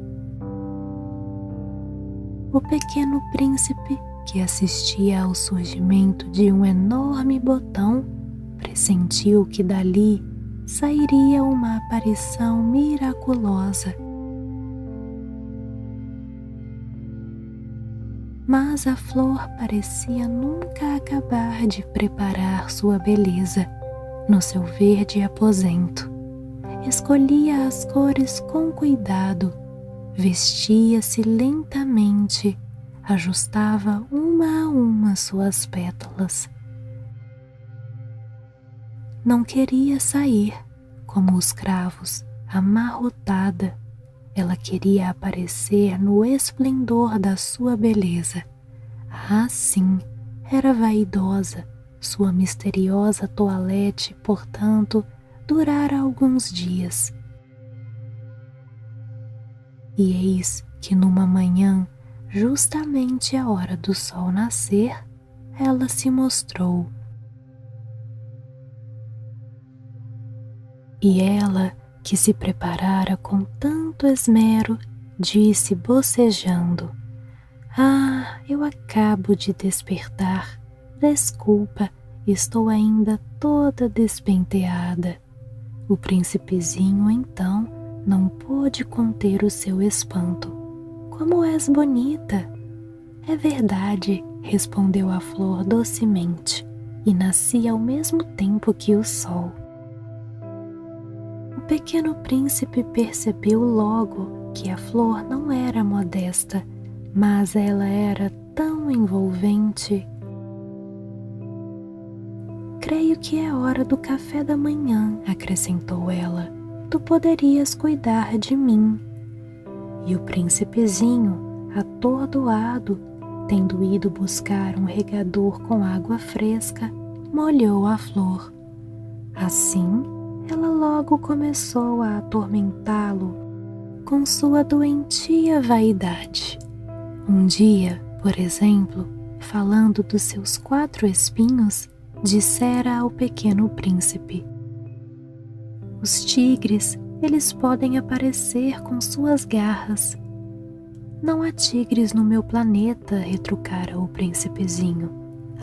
O pequeno príncipe, que assistia ao surgimento de um enorme botão, pressentiu que dali sairia uma aparição miraculosa. Mas a flor parecia nunca acabar de preparar sua beleza no seu verde aposento. Escolhia as cores com cuidado, vestia-se lentamente, ajustava uma a uma suas pétalas. Não queria sair, como os cravos, amarrotada. Ela queria aparecer no esplendor da sua beleza. Ah, sim, era vaidosa. Sua misteriosa toalete, portanto, durara alguns dias. E eis que numa manhã, justamente à hora do sol nascer, ela se mostrou. E ela, que se preparara com tanto esmero, disse bocejando: ah, eu acabo de despertar. Desculpa, estou ainda toda despenteada. O príncipezinho então não pôde conter o seu espanto. Como és bonita! É verdade, respondeu a flor docemente, e nascia ao mesmo tempo que o sol. O pequeno príncipe percebeu logo que a flor não era modesta, mas ela era tão envolvente. Creio que é hora do café da manhã, acrescentou ela. Tu poderias cuidar de mim. E o príncipezinho, atordoado, tendo ido buscar um regador com água fresca, molhou a flor. Assim, ela logo começou a atormentá-lo com sua doentia vaidade. Um dia, por exemplo, falando dos seus 4 espinhos, dissera ao pequeno príncipe: os tigres, eles podem aparecer com suas garras. Não há tigres no meu planeta, retrucara o príncipezinho.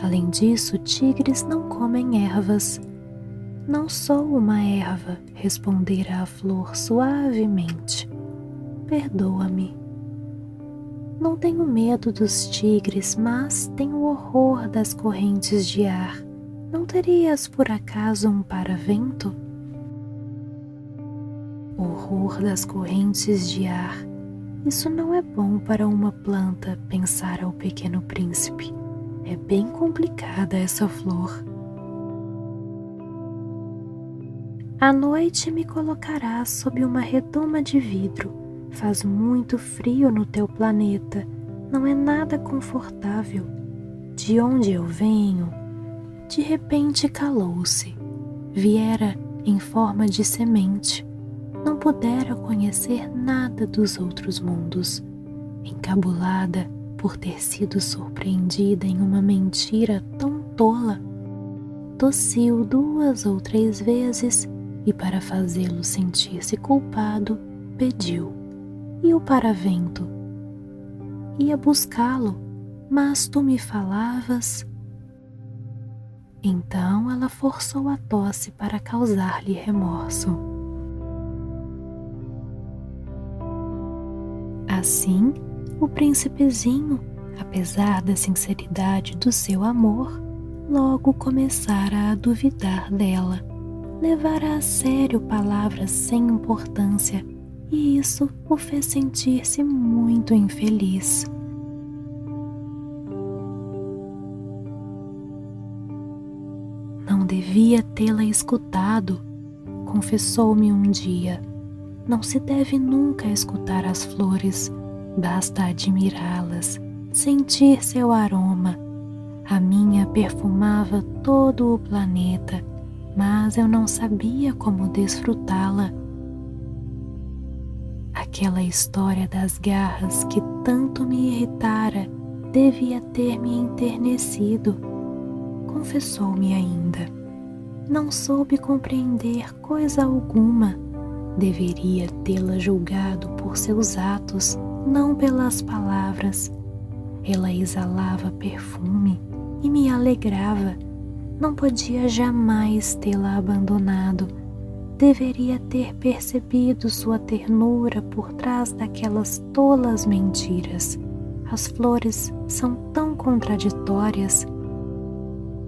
Além disso, tigres não comem ervas. Não sou uma erva, respondera a flor suavemente. Perdoa-me. Não tenho medo dos tigres, mas tenho horror das correntes de ar. Não terias por acaso um paravento? Horror das correntes de ar. Isso não é bom para uma planta, pensara o pequeno príncipe. É bem complicada essa flor. À noite me colocarás sob uma redoma de vidro. Faz muito frio no teu planeta. Não é nada confortável. De onde eu venho? De repente calou-se. Viera em forma de semente. Não pudera conhecer nada dos outros mundos. Encabulada por ter sido surpreendida em uma mentira tão tola, tossiu 2 ou 3 vezes e, para fazê-lo sentir-se culpado, pediu: "E o paravento?" "Ia buscá-lo, mas tu me falavas." Então ela forçou a tosse para causar-lhe remorso. Assim, o príncipezinho, apesar da sinceridade do seu amor, logo começara a duvidar dela. Levara a sério palavras sem importância, e isso o fez sentir-se muito infeliz. Não devia tê-la escutado, confessou-me um dia. Não se deve nunca escutar as flores, basta admirá-las, sentir seu aroma. A minha perfumava todo o planeta, mas eu não sabia como desfrutá-la. Aquela história das garras que tanto me irritara devia ter me enternecido. Confessou-me ainda. Não soube compreender coisa alguma. Deveria tê-la julgado por seus atos, não pelas palavras. Ela exalava perfume e me alegrava. Não podia jamais tê-la abandonado. Deveria ter percebido sua ternura por trás daquelas tolas mentiras. As flores são tão contraditórias.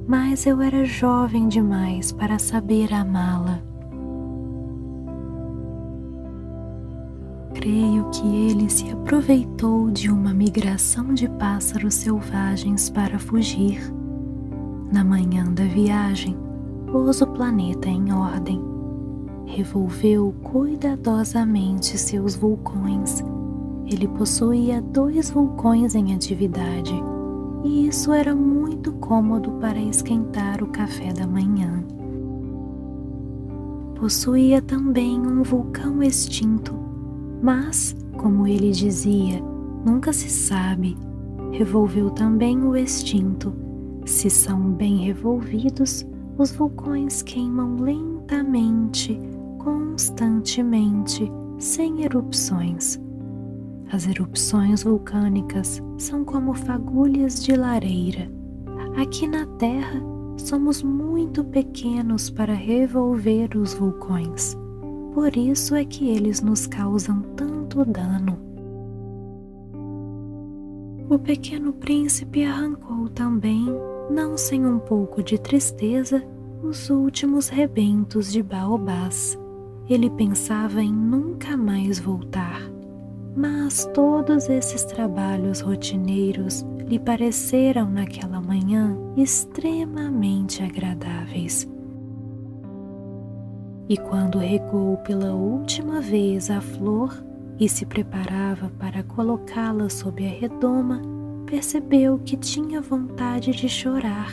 Mas eu era jovem demais para saber amá-la. Creio que ele se aproveitou de uma migração de pássaros selvagens para fugir. Na manhã da viagem, pôs o planeta em ordem. Revolveu cuidadosamente seus vulcões. Ele possuía 2 vulcões em atividade, e isso era muito cômodo para esquentar o café da manhã. Possuía também um vulcão extinto, mas, como ele dizia, nunca se sabe. Revolveu também o extinto. Se são bem revolvidos, os vulcões queimam lentamente, constantemente, sem erupções. As erupções vulcânicas são como fagulhas de lareira. Aqui na Terra, somos muito pequenos para revolver os vulcões. Por isso é que eles nos causam tanto dano. O pequeno príncipe arrancou também, não sem um pouco de tristeza, os últimos rebentos de baobás. Ele pensava em nunca mais voltar. Mas todos esses trabalhos rotineiros lhe pareceram naquela manhã extremamente agradáveis. E quando regou pela última vez a flor e se preparava para colocá-la sob a redoma, percebeu que tinha vontade de chorar.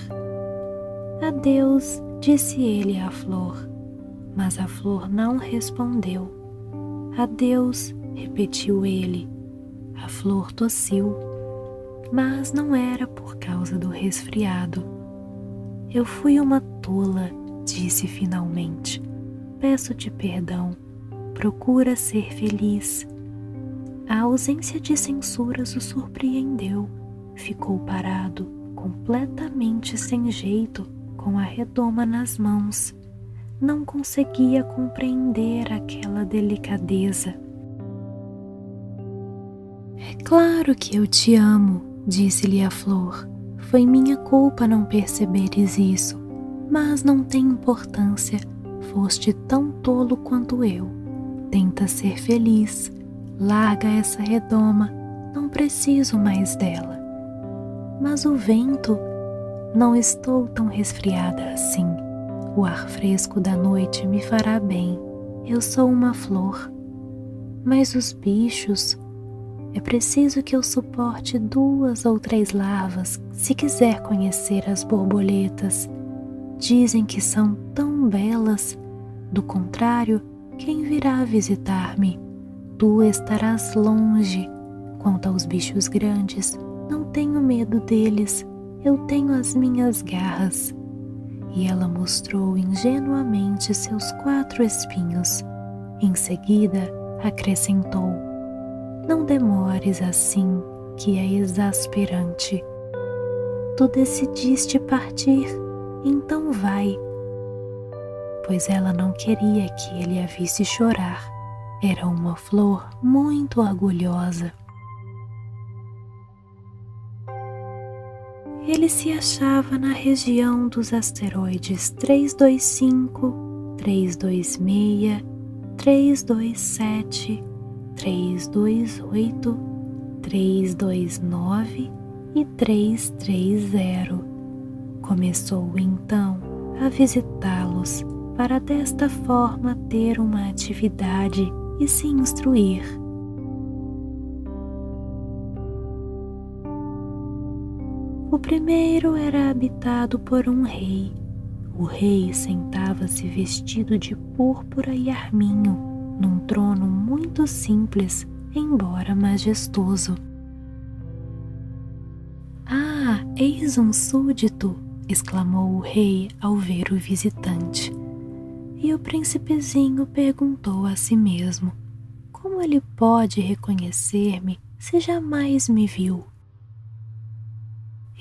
"Adeus", disse ele à flor, mas a flor não respondeu. "Adeus", repetiu ele. A flor tossiu, mas não era por causa do resfriado. "Eu fui uma tola", disse finalmente. "Peço-te perdão. Procura ser feliz." A ausência de censuras o surpreendeu. Ficou parado, completamente sem jeito, com a redoma nas mãos. Não conseguia compreender aquela delicadeza. "É claro que eu te amo", disse-lhe a flor. "Foi minha culpa não perceberes isso, mas não tem importância. Foste tão tolo quanto eu. Tenta ser feliz. Larga essa redoma, não preciso mais dela." Mas o vento, não estou tão resfriada assim. O ar fresco da noite me fará bem. Eu sou uma flor. Mas os bichos... É preciso que eu suporte 2 ou 3 larvas se quiser conhecer as borboletas. Dizem que são tão belas. Do contrário, quem virá visitar-me? Tu estarás longe. Quanto aos bichos grandes, não tenho medo deles. Eu tenho as minhas garras. E ela mostrou ingenuamente seus 4 espinhos. Em seguida, acrescentou: não demores assim, que é exasperante. Tu decidiste partir, então vai. Pois ela não queria que ele a visse chorar. Era uma flor muito orgulhosa. Ele se achava na região dos asteroides 325, 326, 327, 328, 329 e 330. Começou então a visitá-los para desta forma ter uma atividade e se instruir. O primeiro era habitado por um rei. O rei sentava-se vestido de púrpura e arminho, num trono muito simples, embora majestoso. "Ah, eis um súdito!" exclamou o rei ao ver o visitante. E o príncipezinho perguntou a si mesmo: como ele pode reconhecer-me se jamais me viu?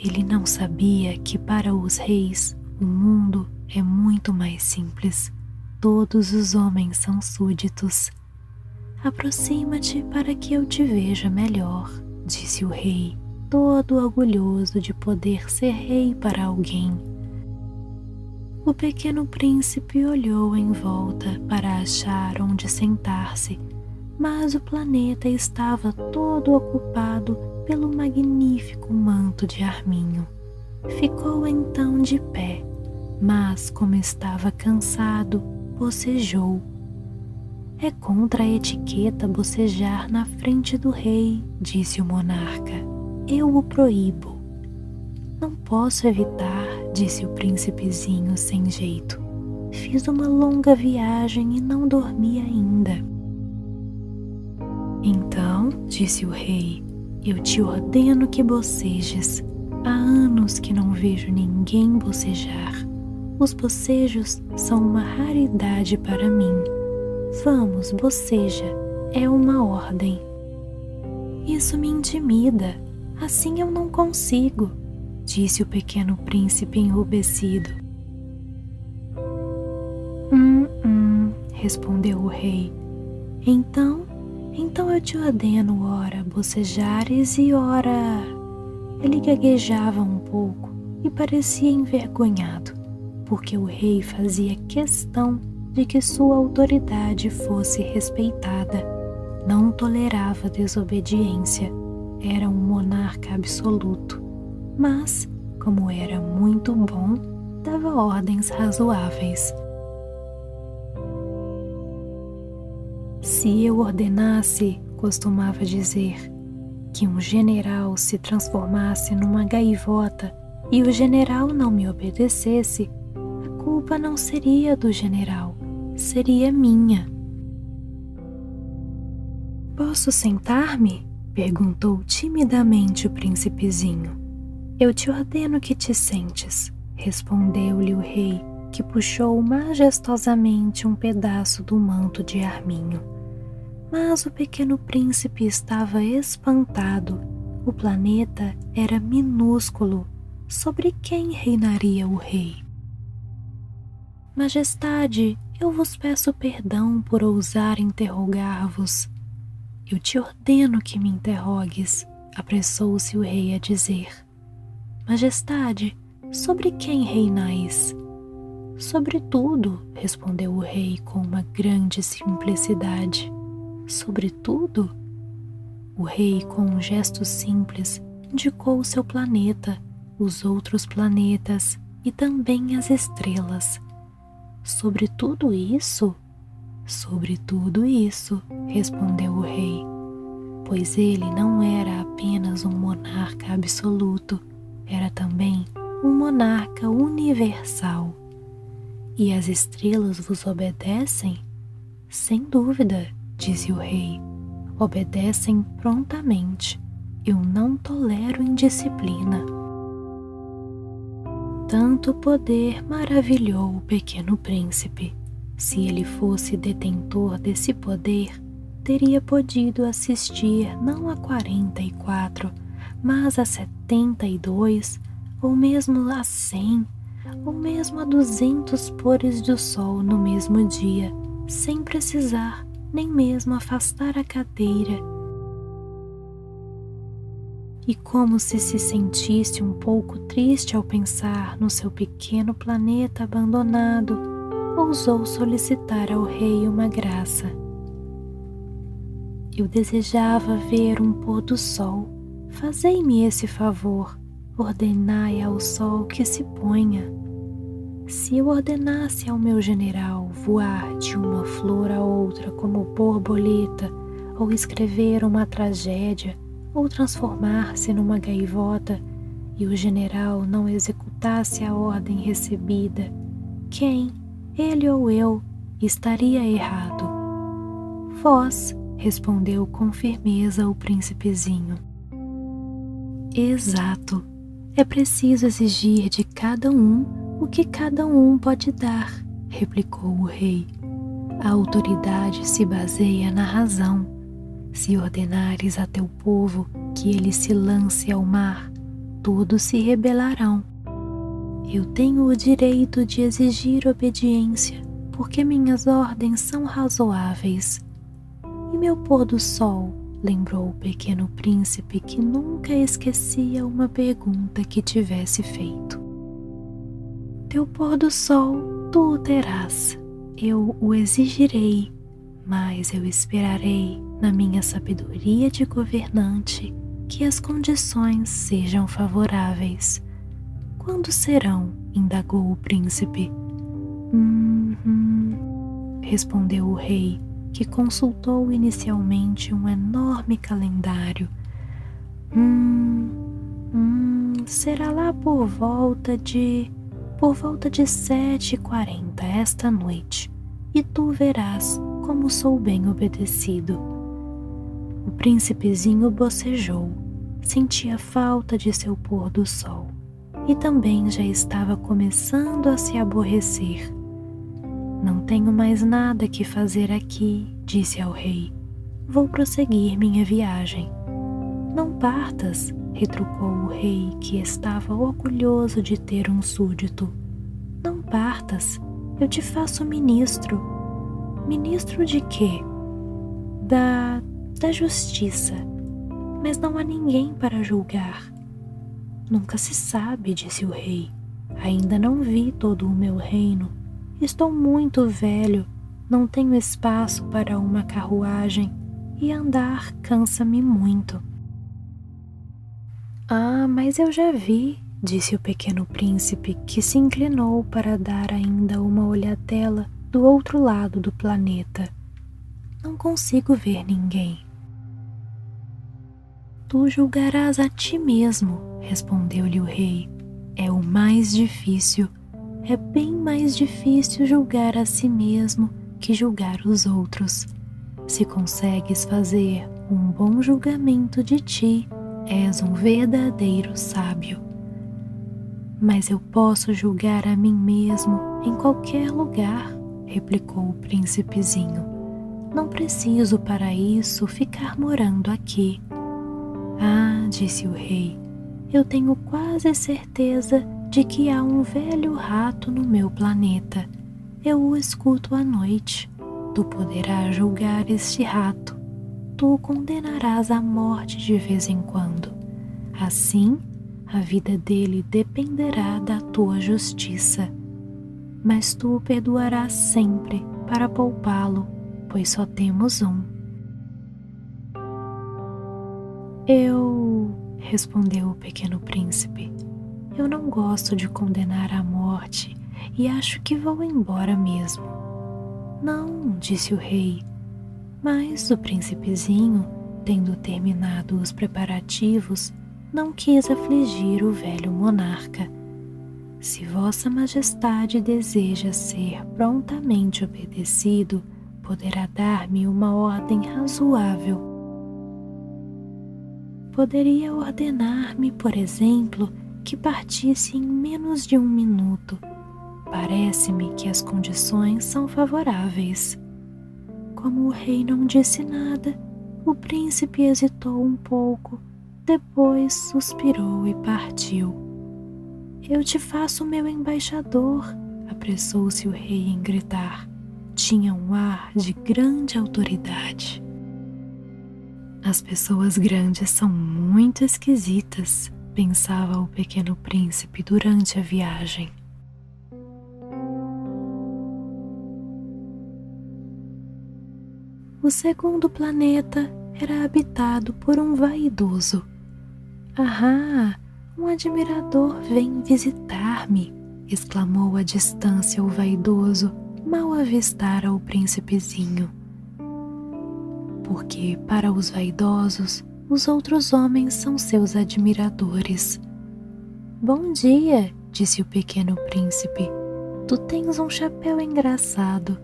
Ele não sabia que para os reis o mundo é muito mais simples. Todos os homens são súditos. "Aproxima-te para que eu te veja melhor", disse o rei, todo orgulhoso de poder ser rei para alguém. O pequeno príncipe olhou em volta para achar onde sentar-se, mas o planeta estava todo ocupado pelo magnífico manto de arminho. Ficou então de pé, mas como estava cansado, bocejou. "É contra a etiqueta bocejar na frente do rei", disse o monarca. "Eu o proíbo." "Não posso evitar", disse o príncipezinho sem jeito. "Fiz uma longa viagem e não dormi ainda." "Então", disse o rei, "eu te ordeno que bocejes. Há anos que não vejo ninguém bocejar. Os bocejos são uma raridade para mim. Vamos, boceja, é uma ordem." "Isso me intimida, assim eu não consigo", disse o pequeno príncipe enrubescido. Respondeu o rei. Então eu te ordeno, ora bocejares e ora... Ele gaguejava um pouco e parecia envergonhado, porque o rei fazia questão de que sua autoridade fosse respeitada. Não tolerava desobediência. Era um monarca absoluto. Mas, como era muito bom, dava ordens razoáveis. "Se eu ordenasse", costumava dizer, "que um general se transformasse numa gaivota e o general não me obedecesse, a culpa não seria do general, seria minha." "Posso sentar-me?", perguntou timidamente o príncipezinho. "Eu te ordeno que te sentes", respondeu-lhe o rei, que puxou majestosamente um pedaço do manto de arminho. Mas o pequeno príncipe estava espantado. O planeta era minúsculo. Sobre quem reinaria o rei? "Majestade, eu vos peço perdão por ousar interrogar-vos." "Eu te ordeno que me interrogues", apressou-se o rei a dizer. "Majestade, sobre quem reinais?" "Sobre tudo", respondeu o rei com uma grande simplicidade. "Sobre tudo?" O rei, com um gesto simples, indicou o seu planeta. os outros planetas e também as estrelas. Sobre tudo isso? Sobre tudo isso, respondeu o rei, pois ele não era apenas um monarca absoluto, era também um monarca universal. E as estrelas vos obedecem? Sem dúvida, disse o rei, obedecem prontamente. Eu não tolero indisciplina. Tanto poder maravilhou o pequeno príncipe. Se ele fosse detentor desse poder, teria podido assistir não a 44, mas a 72, ou mesmo a 100, ou mesmo a 200 pôres do sol no mesmo dia, sem precisar nem mesmo afastar a cadeira. E como se sentisse um pouco triste ao pensar no seu pequeno planeta abandonado, ousou solicitar ao rei uma graça. Eu desejava ver um pôr do sol. Fazei-me esse favor, ordenai ao sol que se ponha. Se eu ordenasse ao meu general voar de uma flor a outra como borboleta, ou escrever uma tragédia, ou transformar-se numa gaivota, e o general não executasse a ordem recebida, quem, ele ou eu, estaria errado? Vós, respondeu com firmeza o príncipezinho. Exato. É preciso exigir de cada um o que cada um pode dar, replicou o rei. A autoridade se baseia na razão. Se ordenares a teu povo que ele se lance ao mar, todos se rebelarão. Eu tenho o direito de exigir obediência, porque minhas ordens são razoáveis. E meu pôr do sol, lembrou o pequeno príncipe, que nunca esquecia uma pergunta que tivesse feito. Teu pôr do sol tu o terás, eu o exigirei, mas eu esperarei, na minha sabedoria de governante, que as condições sejam favoráveis. Quando serão? Indagou o príncipe. Respondeu o rei, que consultou inicialmente um enorme calendário. Será lá por volta de 7h40 esta noite, e tu verás como sou bem obedecido. O príncipezinho bocejou, sentia falta de seu pôr do sol, e também já estava começando a se aborrecer. Não tenho mais nada que fazer aqui, disse ao rei. Vou prosseguir minha viagem. Não partas, retrucou o rei, que estava orgulhoso de ter um súdito. Não partas, eu te faço ministro. Ministro de quê? Da justiça. Mas não há ninguém para julgar. Nunca se sabe, disse o rei. Ainda não vi todo o meu reino. Estou muito velho, não tenho espaço para uma carruagem e andar cansa-me muito. Mas eu já vi, disse o pequeno príncipe, que se inclinou para dar ainda uma olhadela do outro lado do planeta. Não consigo ver ninguém. Tu julgarás a ti mesmo, respondeu-lhe o rei. É o mais difícil. É bem mais difícil julgar a si mesmo que julgar os outros. Se consegues fazer um bom julgamento de ti, és um verdadeiro sábio. Mas eu posso julgar a mim mesmo em qualquer lugar, replicou o príncipezinho. Não preciso para isso ficar morando aqui. Disse o rei, eu tenho quase certeza de que há um velho rato no meu planeta. Eu o escuto à noite. Tu poderás julgar este rato. Tu o condenarás à morte de vez em quando. Assim, a vida dele dependerá da tua justiça. Mas tu o perdoarás sempre para poupá-lo, pois só temos um. Respondeu o pequeno príncipe. Eu não gosto de condenar à morte e acho que vou embora mesmo. Não, disse o rei, mas o príncipezinho, tendo terminado os preparativos, não quis afligir o velho monarca. Se Vossa Majestade deseja ser prontamente obedecido, poderá dar-me uma ordem razoável. Poderia ordenar-me, por exemplo, que partisse em menos de 1 minuto. Parece-me que as condições são favoráveis. Como o rei não disse nada, o príncipe hesitou um pouco, depois suspirou e partiu. Eu te faço meu embaixador, apressou-se o rei em gritar. Tinha um ar de grande autoridade. As pessoas grandes são muito esquisitas, pensava o pequeno príncipe durante a viagem. O segundo planeta era habitado por um vaidoso. Ah, um admirador vem visitar-me, exclamou à distância o vaidoso, mal avistara o príncipezinho. Porque, para os vaidosos, os outros homens são seus admiradores. Bom dia, disse o pequeno príncipe. Tu tens um chapéu engraçado.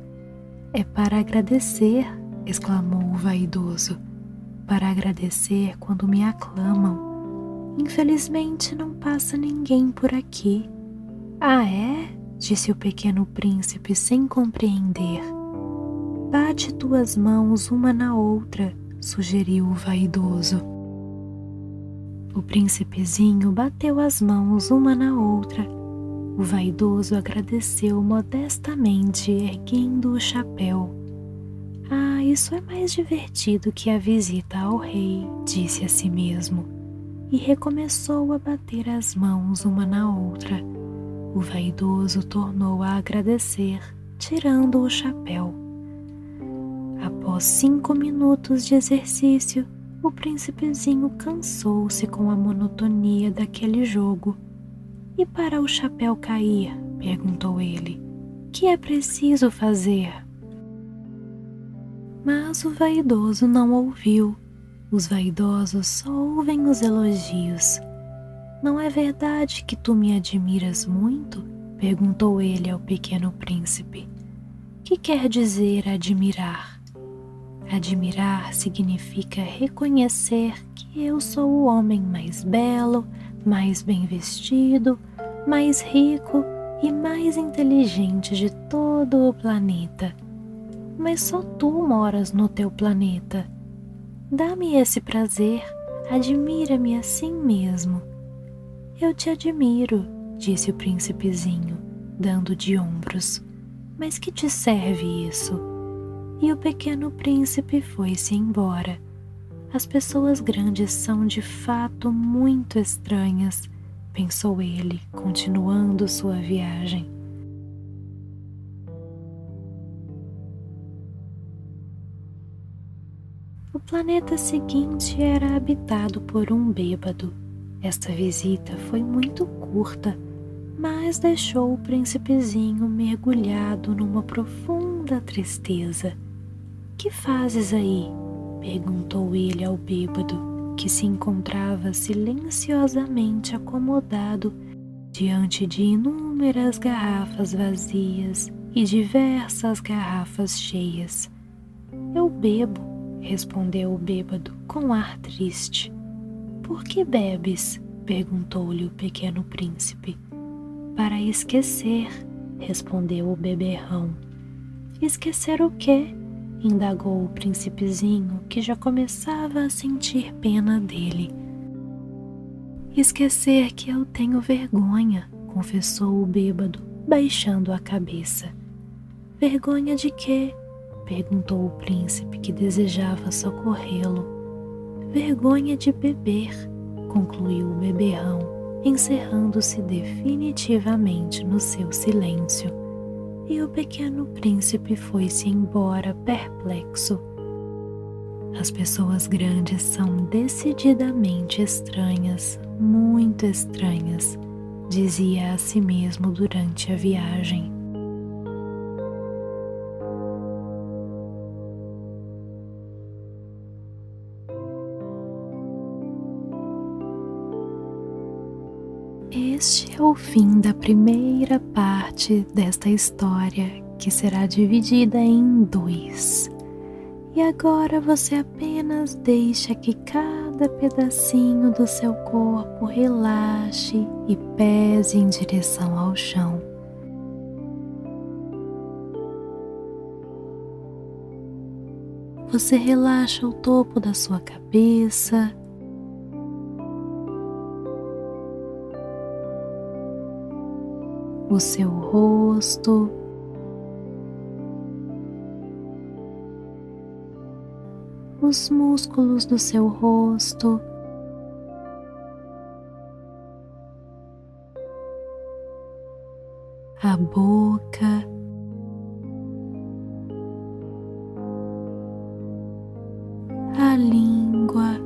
É para agradecer, exclamou o vaidoso. Para agradecer quando me aclamam. Infelizmente não passa ninguém por aqui. Ah, é? Disse o pequeno príncipe sem compreender. Bate tuas mãos uma na outra, sugeriu o vaidoso. O príncipezinho bateu as mãos uma na outra. O vaidoso agradeceu modestamente, erguendo o chapéu. Ah, isso é mais divertido que a visita ao rei, disse a si mesmo. E recomeçou a bater as mãos uma na outra. O vaidoso tornou a agradecer, tirando o chapéu. Após 5 minutos de exercício, o príncipezinho cansou-se com a monotonia daquele jogo. E para o chapéu cair, perguntou ele, que é preciso fazer? Mas o vaidoso não ouviu. Os vaidosos só ouvem os elogios. Não é verdade que tu me admiras muito? Perguntou ele ao pequeno príncipe. Que quer dizer admirar? Admirar significa reconhecer que eu sou o homem mais belo, mais bem vestido, mais rico e mais inteligente de todo o planeta. Mas só tu moras no teu planeta. Dá-me esse prazer, admira-me assim mesmo. Eu te admiro, disse o príncipezinho, dando de ombros. Mas que te serve isso? E o pequeno príncipe foi-se embora. As pessoas grandes são de fato muito estranhas, pensou ele, continuando sua viagem. O planeta seguinte era habitado por um bêbado. Esta visita foi muito curta, mas deixou o príncipezinho mergulhado numa profunda tristeza. Que fazes aí? Perguntou ele ao bêbado, que se encontrava silenciosamente acomodado diante de inúmeras garrafas vazias e diversas garrafas cheias. Eu bebo, respondeu o bêbado com ar triste. Por que bebes? Perguntou-lhe o pequeno príncipe. Para esquecer, respondeu o beberrão. Esquecer o quê? Indagou o príncipezinho, que já começava a sentir pena dele. Esquecer que eu tenho vergonha, confessou o bêbado, baixando a cabeça. Vergonha de quê? Perguntou o príncipe, que desejava socorrê-lo. Vergonha de beber, concluiu o beberrão, encerrando-se definitivamente no seu silêncio. E o pequeno príncipe foi-se embora perplexo. As pessoas grandes são decididamente estranhas, muito estranhas. dizia a si mesmo durante a viagem. Este é o fim da primeira parte desta história, que será dividida em 2. E agora você apenas deixa que cada pedacinho do seu corpo relaxe e pese em direção ao chão. Você relaxa o topo da sua cabeça, o seu rosto, os músculos do seu rosto, a boca, a língua,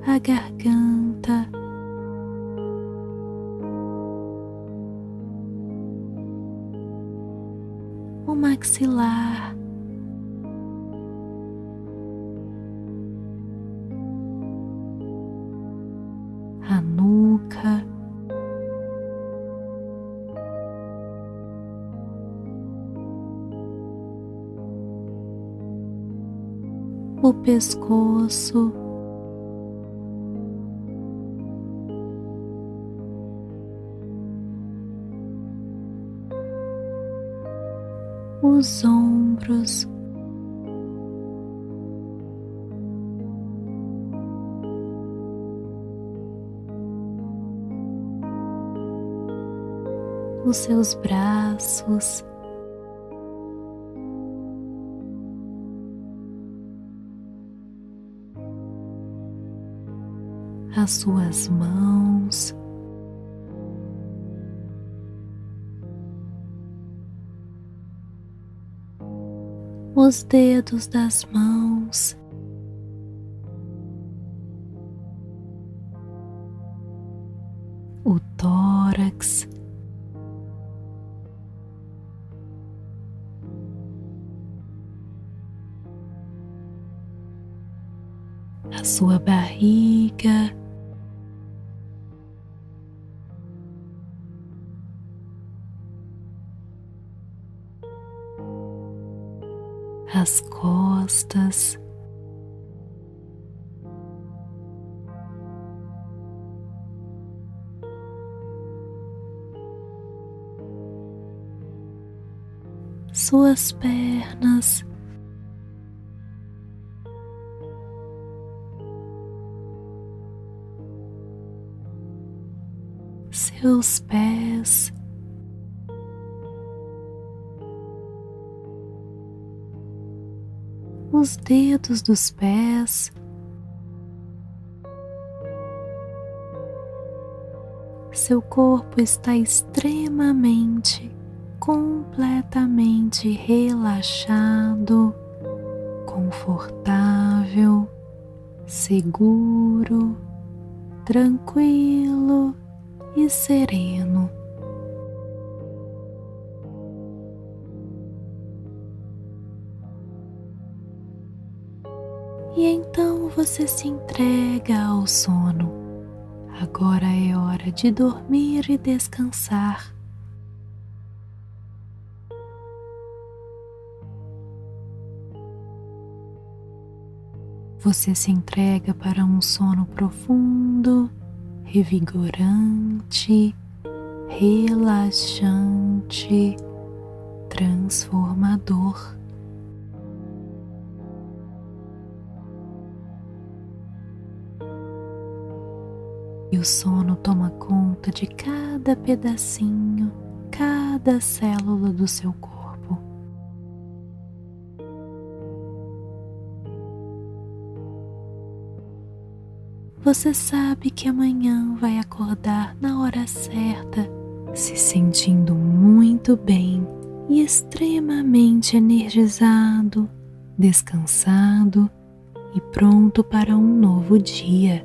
a garganta, o maxilar, a nuca, o pescoço, os ombros, os seus braços, as suas mãos, os dedos das mãos, o tórax, a sua barriga, as costas, suas pernas, seus pés, os dedos dos pés, seu corpo está extremamente, completamente relaxado, confortável, seguro, tranquilo e sereno. E então você se entrega ao sono. Agora é hora de dormir e descansar. Você se entrega para um sono profundo, revigorante, relaxante, transformador. E o sono toma conta de cada pedacinho, cada célula do seu corpo. Você sabe que amanhã vai acordar na hora certa, se sentindo muito bem e extremamente energizado, descansado e pronto para um novo dia.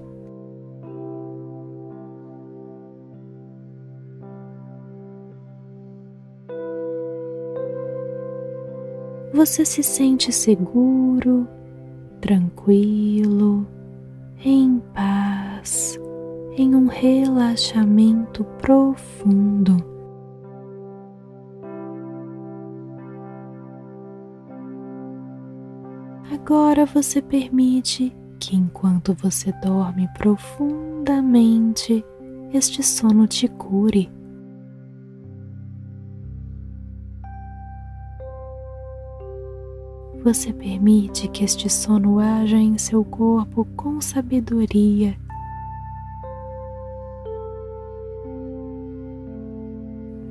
Você se sente seguro, tranquilo, em paz, em um relaxamento profundo. Agora você permite que, enquanto você dorme profundamente, este sono te cure. Você permite que este sono haja em seu corpo com sabedoria.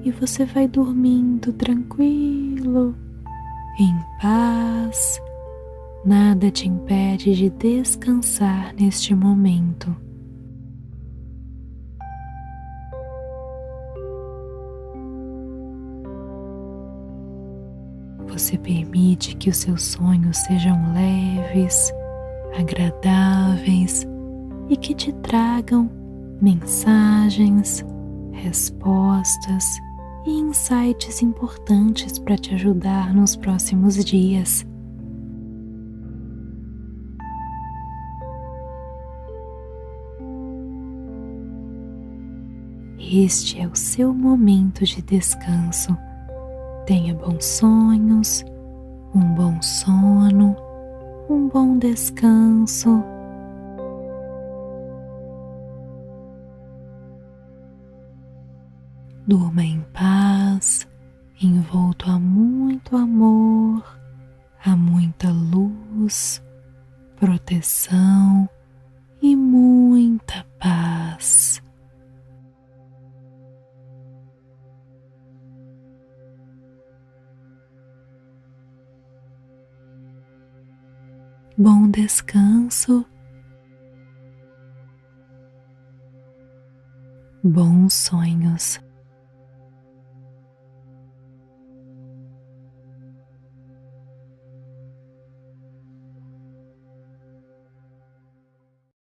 E você vai dormindo tranquilo, em paz. Nada te impede de descansar neste momento. Você permite que os seus sonhos sejam leves, agradáveis e que te tragam mensagens, respostas e insights importantes para te ajudar nos próximos dias. Este é o seu momento de descanso. Tenha bons sonhos, um bom sono, um bom descanso. Durma em paz, envolto a muito amor, a muita luz, proteção e muita paz. Bom descanso, bons sonhos.